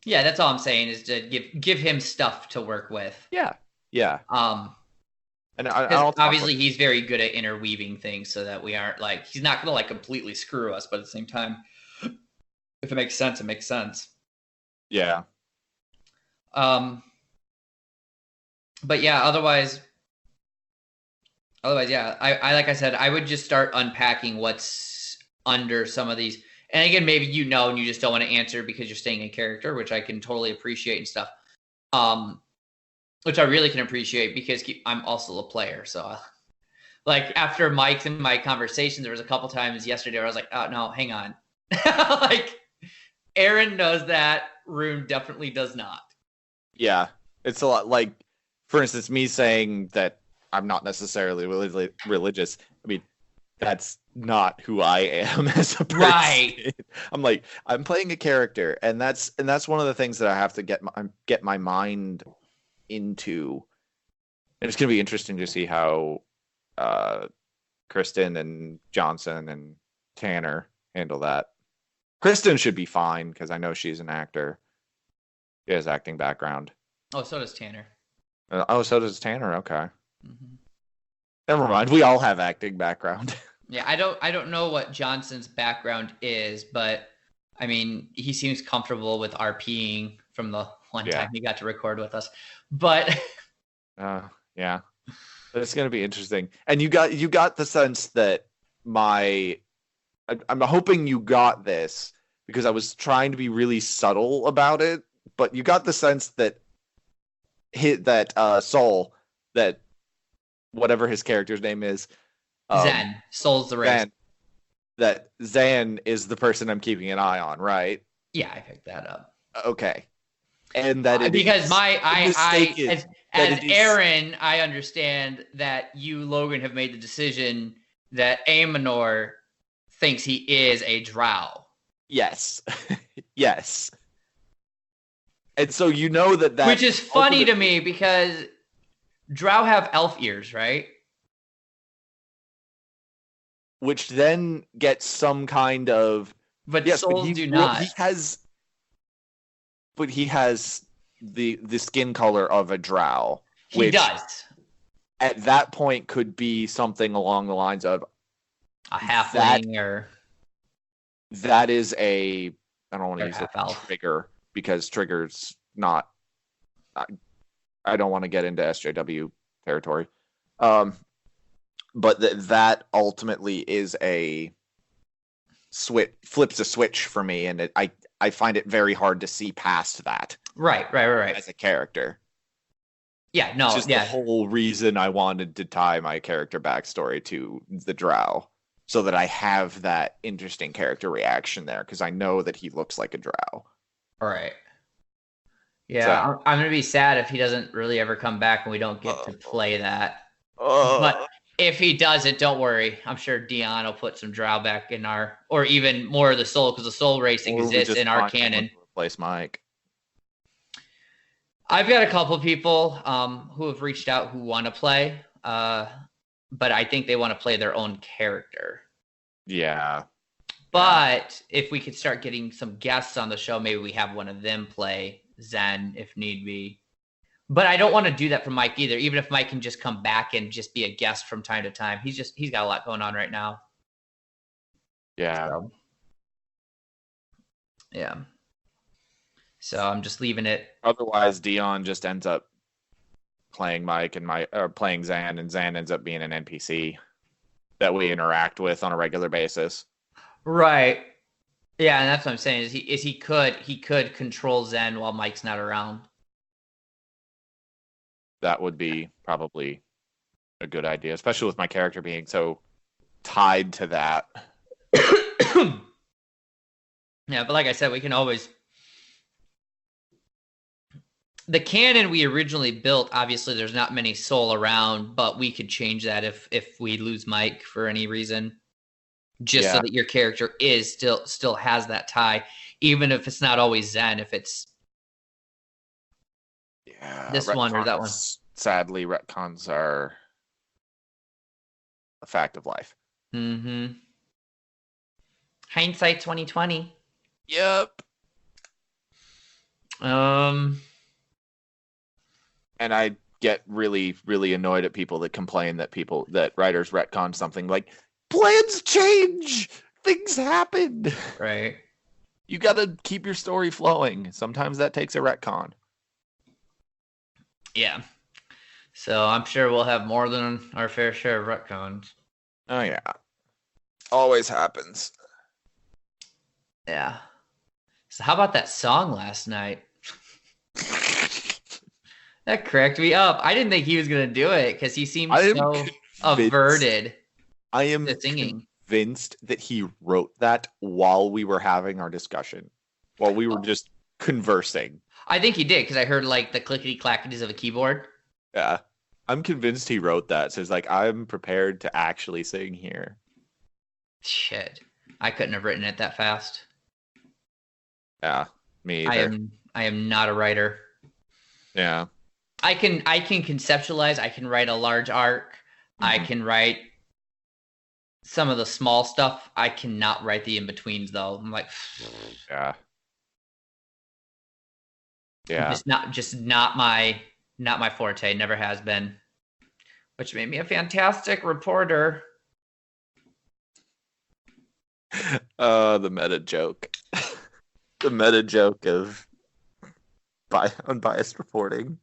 yeah, that's all I'm saying is to give him stuff to work with. Yeah. And obviously he's very good at interweaving things so that we aren't like, he's not gonna like completely screw us, but at the same time, if it makes sense, it makes sense. Yeah. But yeah, otherwise, yeah, I like I said, I would just start unpacking what's under some of these. And again, maybe you know, and you just don't want to answer because you're staying in character, which I can totally appreciate and stuff. Which I really can appreciate because I'm also a player. So, like after Mike's and my conversations, there was a couple times yesterday where I was like, "Oh no, hang on." Like Aaron knows that, Rune definitely does not. Yeah, it's a lot. Like, for instance, me saying that I'm not necessarily religious. I mean, that's not who I am as a person. Right. I'm like, I'm playing a character, and that's one of the things that I have to get my mind into. And it's going to be interesting to see how Kristen and Johnson and Tanner handle that. Kristen should be fine because I know she's an actor. She has acting background. Oh, so does Tanner. So does Tanner. Okay. Mm-hmm. Never mind. We all have acting background. Yeah, I don't know what Johnson's background is, but I mean, he seems comfortable with RPing from the one time he got to record with us. But yeah, but it's gonna be interesting. And you got the sense that I'm hoping you got this because I was trying to be really subtle about it, but you got the sense that Saul, that whatever his character's name is, Zen. Soul's the race. That Zan is the person I'm keeping an eye on, right? Yeah, I picked that up. Okay. And that it because is as Aaron, I understand that you, Logan, have made the decision that Aemenor thinks he is a drow. Yes. Yes. And so you know that which is funny to me because drow have elf ears, right? Which then gets some kind of souls do not. He has the skin color of a drow. He does. At that point could be something along the lines of a halfling that is I don't want to use the trigger because trigger's not I don't want to get into SJW territory. But that ultimately is flips a switch for me, and I find it very hard to see past that. Right. As a character. Yeah, no, it's just the whole reason I wanted to tie my character backstory to the drow, so that I have that interesting character reaction there, because I know that he looks like a drow. All right. Yeah, so, I'm going to be sad if he doesn't really ever come back and we don't get to play that. But if he doesn't, don't worry. I'm sure Dion will put some drow back in or even more of the soul, because the soul racing exists in our canon. Replace Mike. I've got a couple of people who have reached out who want to play, but I think they want to play their own character. Yeah. But if we could start getting some guests on the show, maybe we have one of them play Zen if need be. But I don't want to do that for Mike either, even if Mike can just come back and just be a guest from time to time. He's got a lot going on right now. Yeah. Yeah. So I'm just leaving it. Otherwise, Dion just ends up playing Mike or playing Zan, and Zan ends up being an NPC that we interact with on a regular basis. Right. Yeah, and that's what I'm saying. He could control Zen while Mike's not around. That would be probably a good idea, especially with my character being so tied to that. Yeah, but like I said, we can always. The canon we originally built, obviously there's not many soul around, but we could change that if we lose Mike for any reason. Just so that your character is still has that tie, even if it's not always Zen, if it's this one or that one. Sadly, retcons are a fact of life. Mm-hmm. Hindsight 2020. Yep. And I get really, really annoyed at people that complain that writers retcon something. Like, plans change, things happen. Right. You got to keep your story flowing. Sometimes that takes a retcon. Yeah. So I'm sure we'll have more than our fair share of retcons. Oh yeah. Always happens. Yeah. So how about that song last night? That cracked me up. I didn't think he was going to do it because he seemed so averted. I am convinced that he wrote that while we were having our discussion, while we were just conversing. I think he did, because I heard like the clickety-clackities of a keyboard. Yeah. I'm convinced he wrote that. So it's like, I'm prepared to actually sing here. Shit. I couldn't have written it that fast. Yeah, me either. I am not a writer. Yeah. I can conceptualize. I can write a large arc. Mm-hmm. I can write some of the small stuff. I cannot write the in-betweens, though. I'm like... Yeah. Yeah. Just not my forte. Never has been. Which made me a fantastic reporter. The meta joke. The meta joke of unbiased reporting.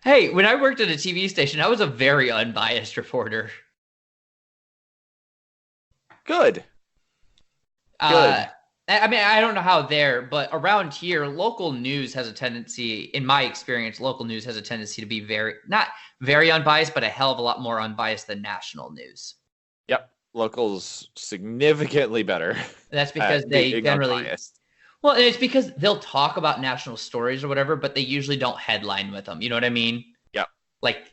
Hey, when I worked at a TV station, I was a very unbiased reporter. Good. Good. I mean, I don't know how there, but around here, local news has a tendency, in my experience, local news has a tendency to be not very unbiased, but a hell of a lot more unbiased than national news. Yep. Local's significantly better. That's because they generally, unbiased. Well, and it's because they'll talk about national stories or whatever, but they usually don't headline with them. You know what I mean? Yep. Like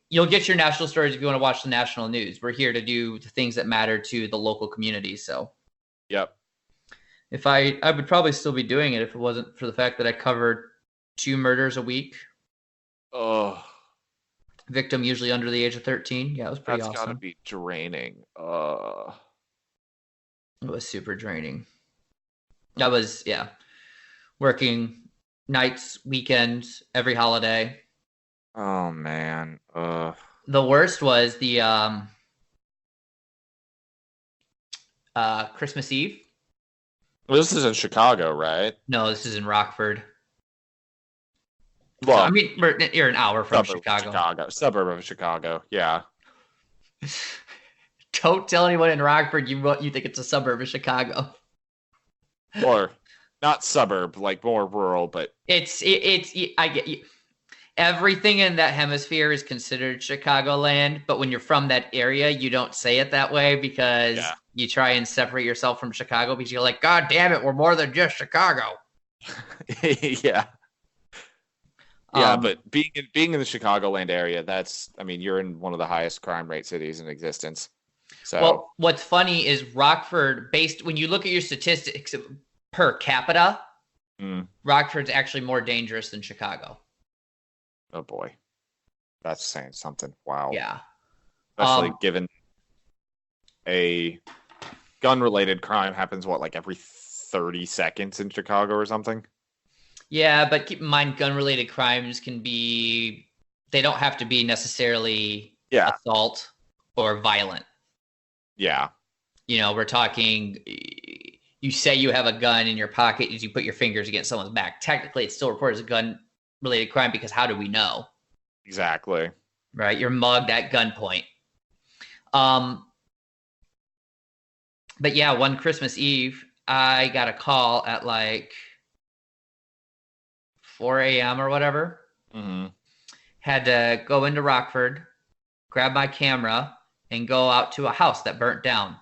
you'll get your national stories if you want to watch the national news. We're here to do the things that matter to the local community. So, yep. If I would probably still be doing it if it wasn't for the fact that I covered 2 murders a week. Oh. Victim usually under the age of 13. Yeah, it was pretty awesome. That's gotta be draining. It was super draining. That was, working nights, weekends, every holiday. Oh, man. The worst was the Christmas Eve. Well, this is in Chicago, right? No, this is in Rockford. Well, I mean, you're an hour from Chicago. Suburb of Chicago, yeah. Don't tell anyone in Rockford you think it's a suburb of Chicago. Or not suburb, like more rural, but it's I get you. Everything in that hemisphere is considered Chicagoland, but when you're from that area, you don't say it that way because you try and separate yourself from Chicago because you're like, God damn it, we're more than just Chicago. Yeah. Yeah, but being in the Chicagoland area, you're in one of the highest crime rate cities in existence. So, well, what's funny is Rockford, when you look at your statistics per capita, Rockford's actually more dangerous than Chicago. Oh boy, that's saying something. Wow. Yeah. Especially given a gun-related crime happens, like every 30 seconds in Chicago or something? Yeah, but keep in mind, gun-related crimes they don't have to be necessarily assault or violent. Yeah. We're talking, you say you have a gun in your pocket as you put your fingers against someone's back. Technically, it's still reported as a gun-related crime because how do we know? Exactly. Right? You're mugged at gunpoint. But yeah, one Christmas Eve, I got a call at like 4 a.m. or whatever. Mm-hmm. Had to go into Rockford, grab my camera, and go out to a house that burnt down.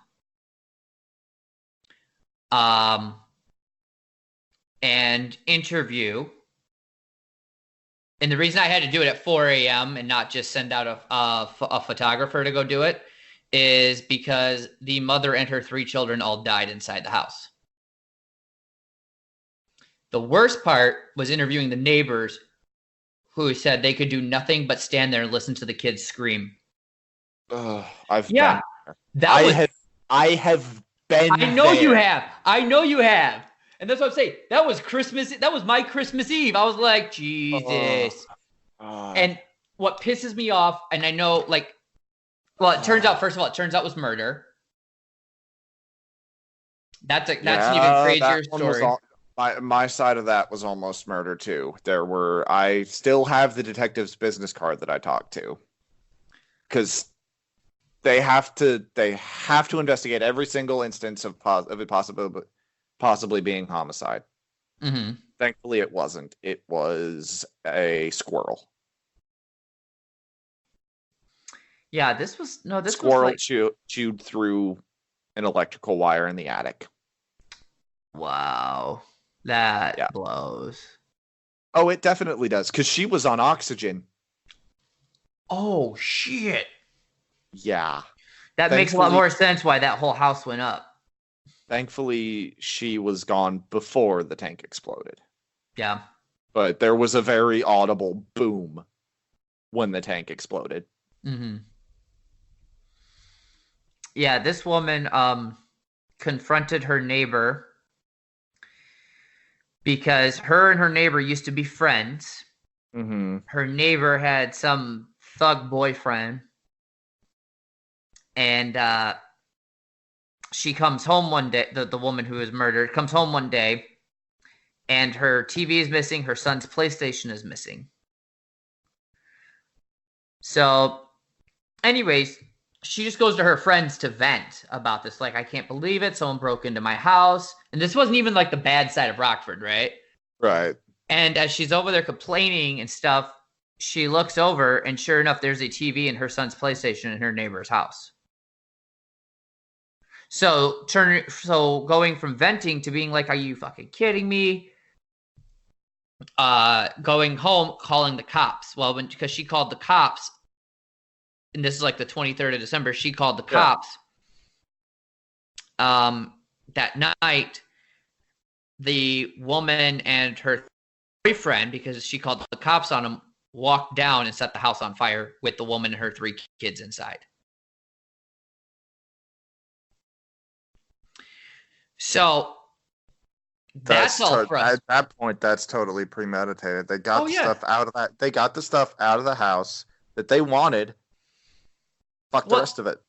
And interview. And the reason I had to do it at 4 a.m. and not just send out a photographer to go do it is because the mother and her 3 children all died inside the house. The worst part was interviewing the neighbors who said they could do nothing but stand there and listen to the kids scream. I have been. I know you have. I know you have. And that's what I'm saying. That was Christmas. That was my Christmas Eve. I was like, Jesus. And what pisses me off, and I know, it turns out, first of all, it was murder. That's an even crazier story. My side of that was almost murder too. I still have the detective's business card that I talked to, because they have to investigate every single instance of it possibly being homicide. Mm-hmm. Thankfully, it wasn't. It was a squirrel. Yeah, this was squirrel chewed through an electrical wire in the attic. Wow. That blows. Oh, it definitely does, because she was on oxygen. Oh, shit. Yeah. That makes a lot more sense why that whole house went up. Thankfully, she was gone before the tank exploded. Yeah. But there was a very audible boom when the tank exploded. Mm-hmm. Yeah, this woman confronted her neighbor because her and her neighbor used to be friends. Mm-hmm. Her neighbor had some thug boyfriend. And she comes home one day, the woman who was murdered, comes home one day, and her TV is missing, her son's PlayStation is missing. So, anyways, she just goes to her friends to vent about this. Like, I can't believe it. Someone broke into my house. And this wasn't even like the bad side of Rockford, right? Right. And as she's over there complaining and stuff, she looks over and sure enough, there's a TV and her son's PlayStation in her neighbor's house. So going from venting to being like, are you fucking kidding me? Going home, calling the cops. Well, because she called the cops, and this is like the 23rd of December, she called the cops. That night, the woman and her boyfriend, because she called the cops on him, walked down and set the house on fire with the woman and her 3 kids inside. So that's all for us. At that point, that's totally premeditated. They got stuff out of that. They got the stuff out of the house that they wanted. Fuck the rest of it.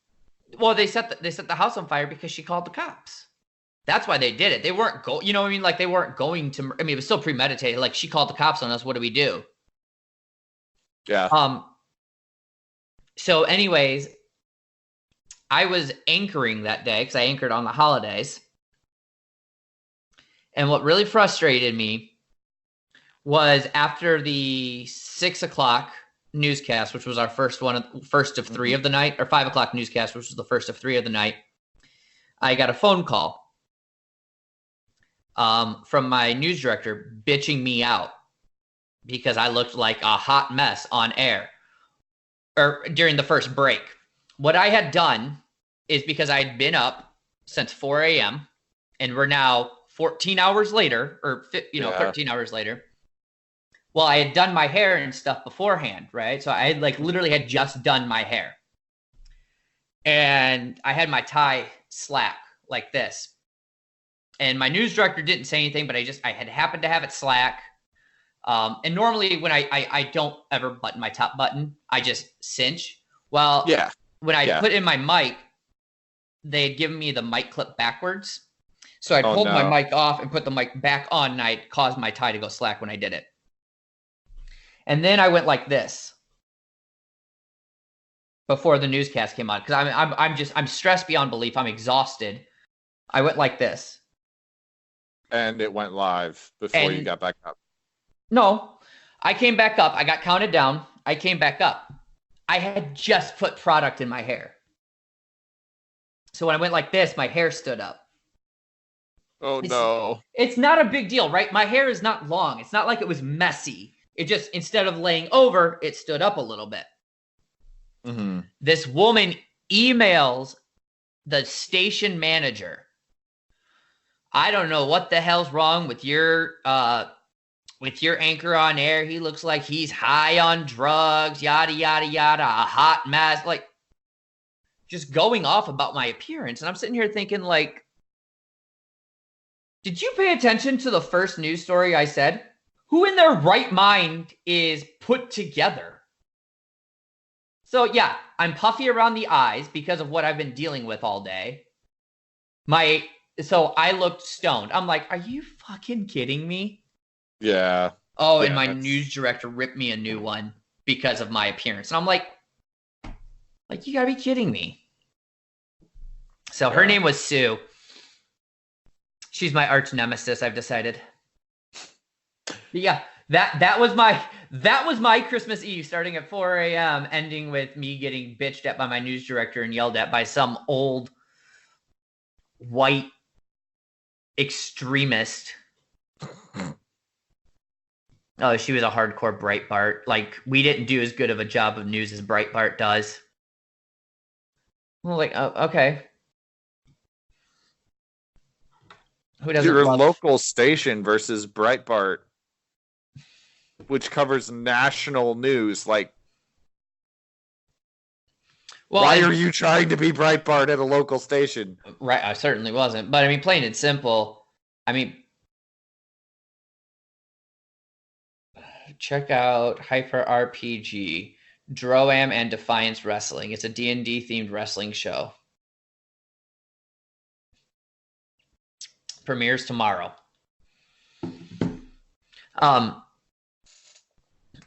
Well, they set the house on fire because she called the cops. That's why they did it. They weren't you know what I mean? Like, they weren't going to. I mean, it was still premeditated. Like, she called the cops on us. What do we do? Yeah. So, anyways, I was anchoring that day because I anchored on the holidays. And what really frustrated me was after the 6 o'clock newscast, which was our first of 3 of the night, or 5 o'clock newscast, which was the first of 3 of the night, I got a phone call from my news director bitching me out because I looked like a hot mess on air or during the first break. What I had done is, because I had been up since 4 a.m. and we're now 14 hours later, or 13 hours later. Well, I had done my hair and stuff beforehand, right? So I had literally had just done my hair. And I had my tie slack like this. And my news director didn't say anything, but I had happened to have it slack. And normally when I don't ever button my top button, I just cinch. Well, when I put in my mic, they had given me the mic clip backwards. So I pulled my mic off and put the mic back on, and I caused my tie to go slack when I did it. And then I went like this before the newscast came on, because I'm stressed beyond belief. I'm exhausted. I went like this. And it went live before you got back up. No, I came back up. I got counted down. I came back up. I had just put product in my hair. So when I went like this, my hair stood up. Oh, no. It's not a big deal, right? My hair is not long. It's not like it was messy. It just, instead of laying over, it stood up a little bit. Mm-hmm. This woman emails the station manager. I don't know what the hell's wrong with your anchor on air. He looks like he's high on drugs, yada, yada, yada, a hot mess. Like, just going off about my appearance. And I'm sitting here thinking, like, did you pay attention to the first news story I said? Who in their right mind is put together? So, yeah, I'm puffy around the eyes because of what I've been dealing with all day. So I looked stoned. I'm like, are you fucking kidding me? Yeah. Oh, and my news director ripped me a new one because of my appearance. And I'm like, you gotta be kidding me. So her name was Sue. She's my arch nemesis, I've decided. But yeah, that was my Christmas Eve, starting at 4 a.m., ending with me getting bitched at by my news director and yelled at by some old white extremist. Oh, she was a hardcore Breitbart. Like, we didn't do as good of a job of news as Breitbart does. I'm like, oh, okay. Who doesn't Your love... local station versus Breitbart, which covers national news. Like, why are you trying to be Breitbart at a local station? Right, I certainly wasn't. But I mean, plain and simple, I mean, check out Hyper RPG, Droam and Defiance Wrestling. It's a D&D themed wrestling show. Premieres tomorrow.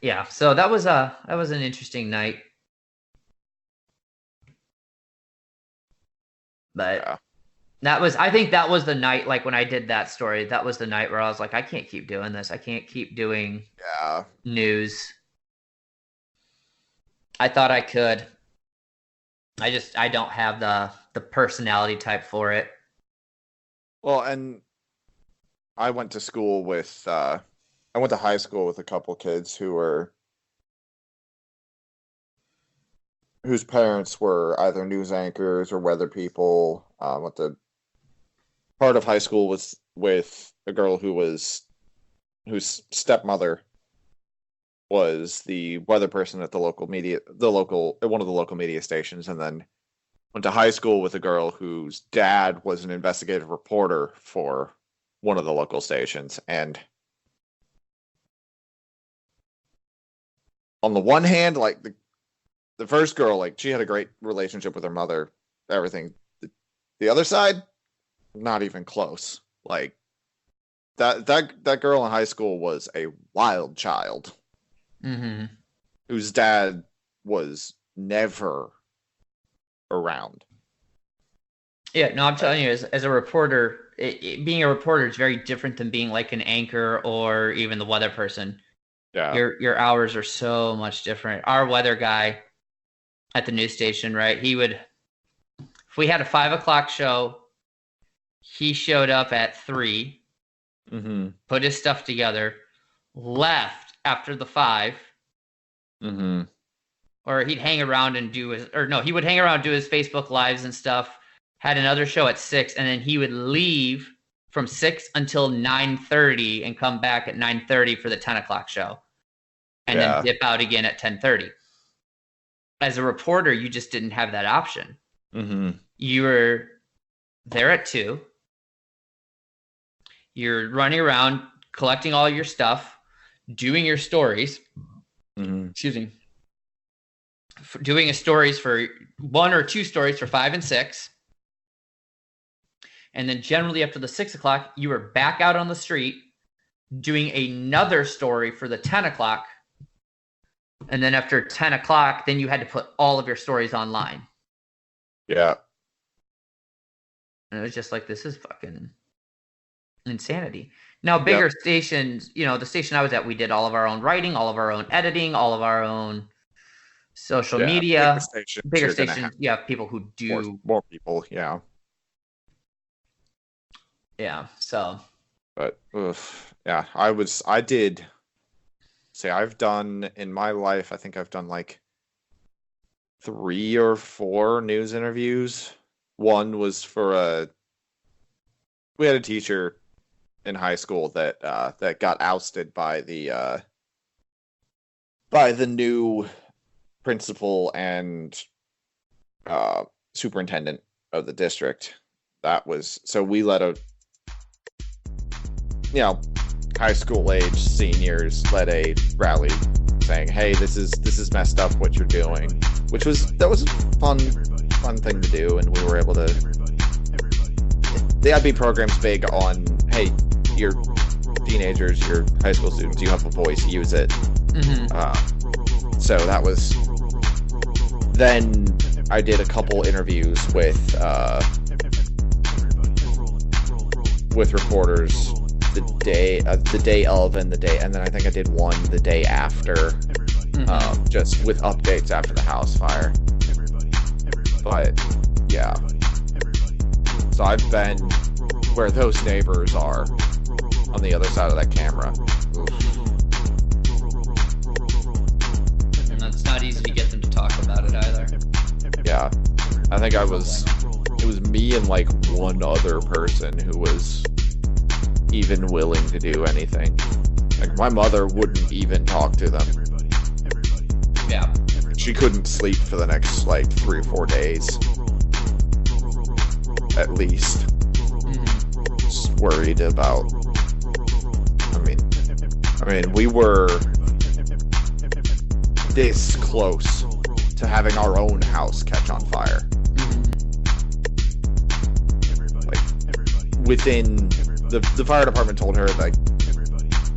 Yeah, so that was an interesting night. But I think that was the night, like when I did that story, that was the night where I was like, I can't keep doing this. I can't keep doing news. I thought I could. I don't have the personality type for it. Well, and I went to school with I went to high school with a couple kids whose parents were either news anchors or weather people. Went to part of high school was with a girl whose stepmother was the weather person at one of the local media stations, and then went to high school with a girl whose dad was an investigative reporter for one of the local stations. And on the one hand, like the first girl, like she had a great relationship with her mother, everything. The other side, not even close. Like that girl in high school was a wild child. Mm-hmm. Whose dad was never around. Yeah, no, I'm telling you, as a reporter, being a reporter is very different than being like an anchor or even the weather person. Yeah, your hours are so much different. Our weather guy at the news station, right? If we had a 5 o'clock show, he showed up at 3, put his stuff together, left after the 5, or he'd hang around and he would hang around and do his Facebook lives and stuff. Had another show at 6, and then he would leave from 6 until 9:30 and come back at 9:30 for the 10 o'clock show, and then dip out again at 10:30. As a reporter, you just didn't have that option. You were there at 2. You're running around collecting all your stuff, doing your stories. Excuse me. Doing stories for 1 or 2 stories for 5 and 6. And then generally after the 6 o'clock, you were back out on the street doing another story for the 10 o'clock. And then after 10 o'clock, then you had to put all of your stories online. Yeah. And it was just like, this is fucking insanity. Now, bigger stations, the station I was at, we did all of our own writing, all of our own editing, all of our own social media. Bigger stations, you have people who do more people, yeah. Yeah, so. But I've done in my life, I think I've done like 3 or 4 news interviews. One was we had a teacher in high school that got ousted by the new principal and superintendent of the district. So we let high school age seniors led a rally saying, "Hey, this is messed up what you're doing," that was a fun thing to do, and we were able to. The IB program's big on, hey, you're teenagers, you're high school students, you have a voice, use it. So that was. Then I did a couple interviews with reporters the day of and then I think I did one the day after, just with updates after the house fire. But yeah, so I've been where those neighbors are on the other side of that camera. And it's not easy to get them to talk about it either. Yeah, I think it was me and like one other person who was even willing to do anything. Like my mother wouldn't even talk to them. Yeah. She couldn't sleep for the next like 3 or 4 days. At least. Just worried about. I mean, we were this close to having our own house catch on fire. Like within the fire department told her, like,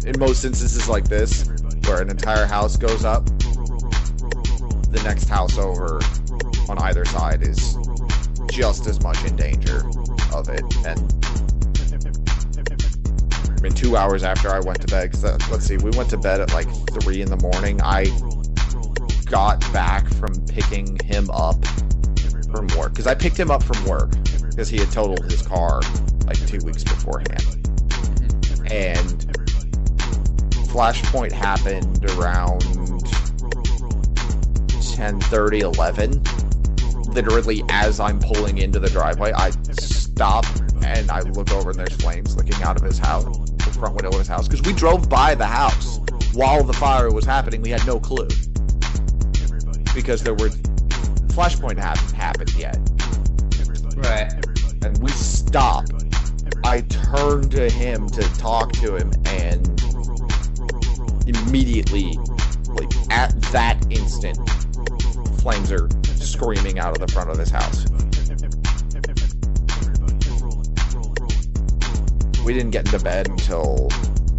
in most instances like this, where an entire house goes up, the next house over on either side is just as much in danger of it. And I mean, 2 hours after I went to bed, because let's see, we went to bed at like 3 in the morning. I got back from picking him up from work, because I picked him up from work because he had totaled his car like 2 weeks beforehand. And Flashpoint happened around 10:30, 11. Literally, as I'm pulling into the driveway, I stop and I look over and there's flames licking out of his house, the front window of his house. Because we drove by the house while the fire was happening. We had no clue. Because Flashpoint hadn't happened yet. Right. And we stopped. I turned to him to talk to him, and immediately, like at that instant, flames are screaming out of the front of this house. We didn't get into bed until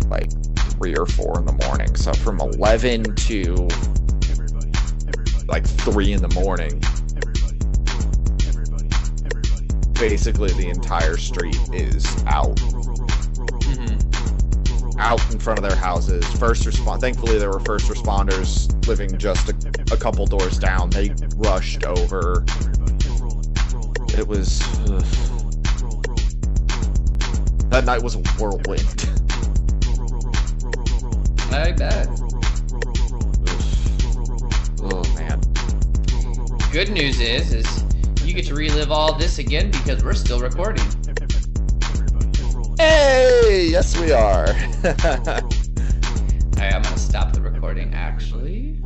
like 3 or 4 in the morning. So from 11 to like 3 in the morning, basically the entire street is out. Out in front of their houses. Thankfully, there were first responders living just a couple doors down. They rushed over. It was... that night was a whirlwind. I bet. Oh, man. Good news is you get to relive all this again because we're still recording. Hey! Yes, we are. Alright, I'm gonna stop the recording, actually.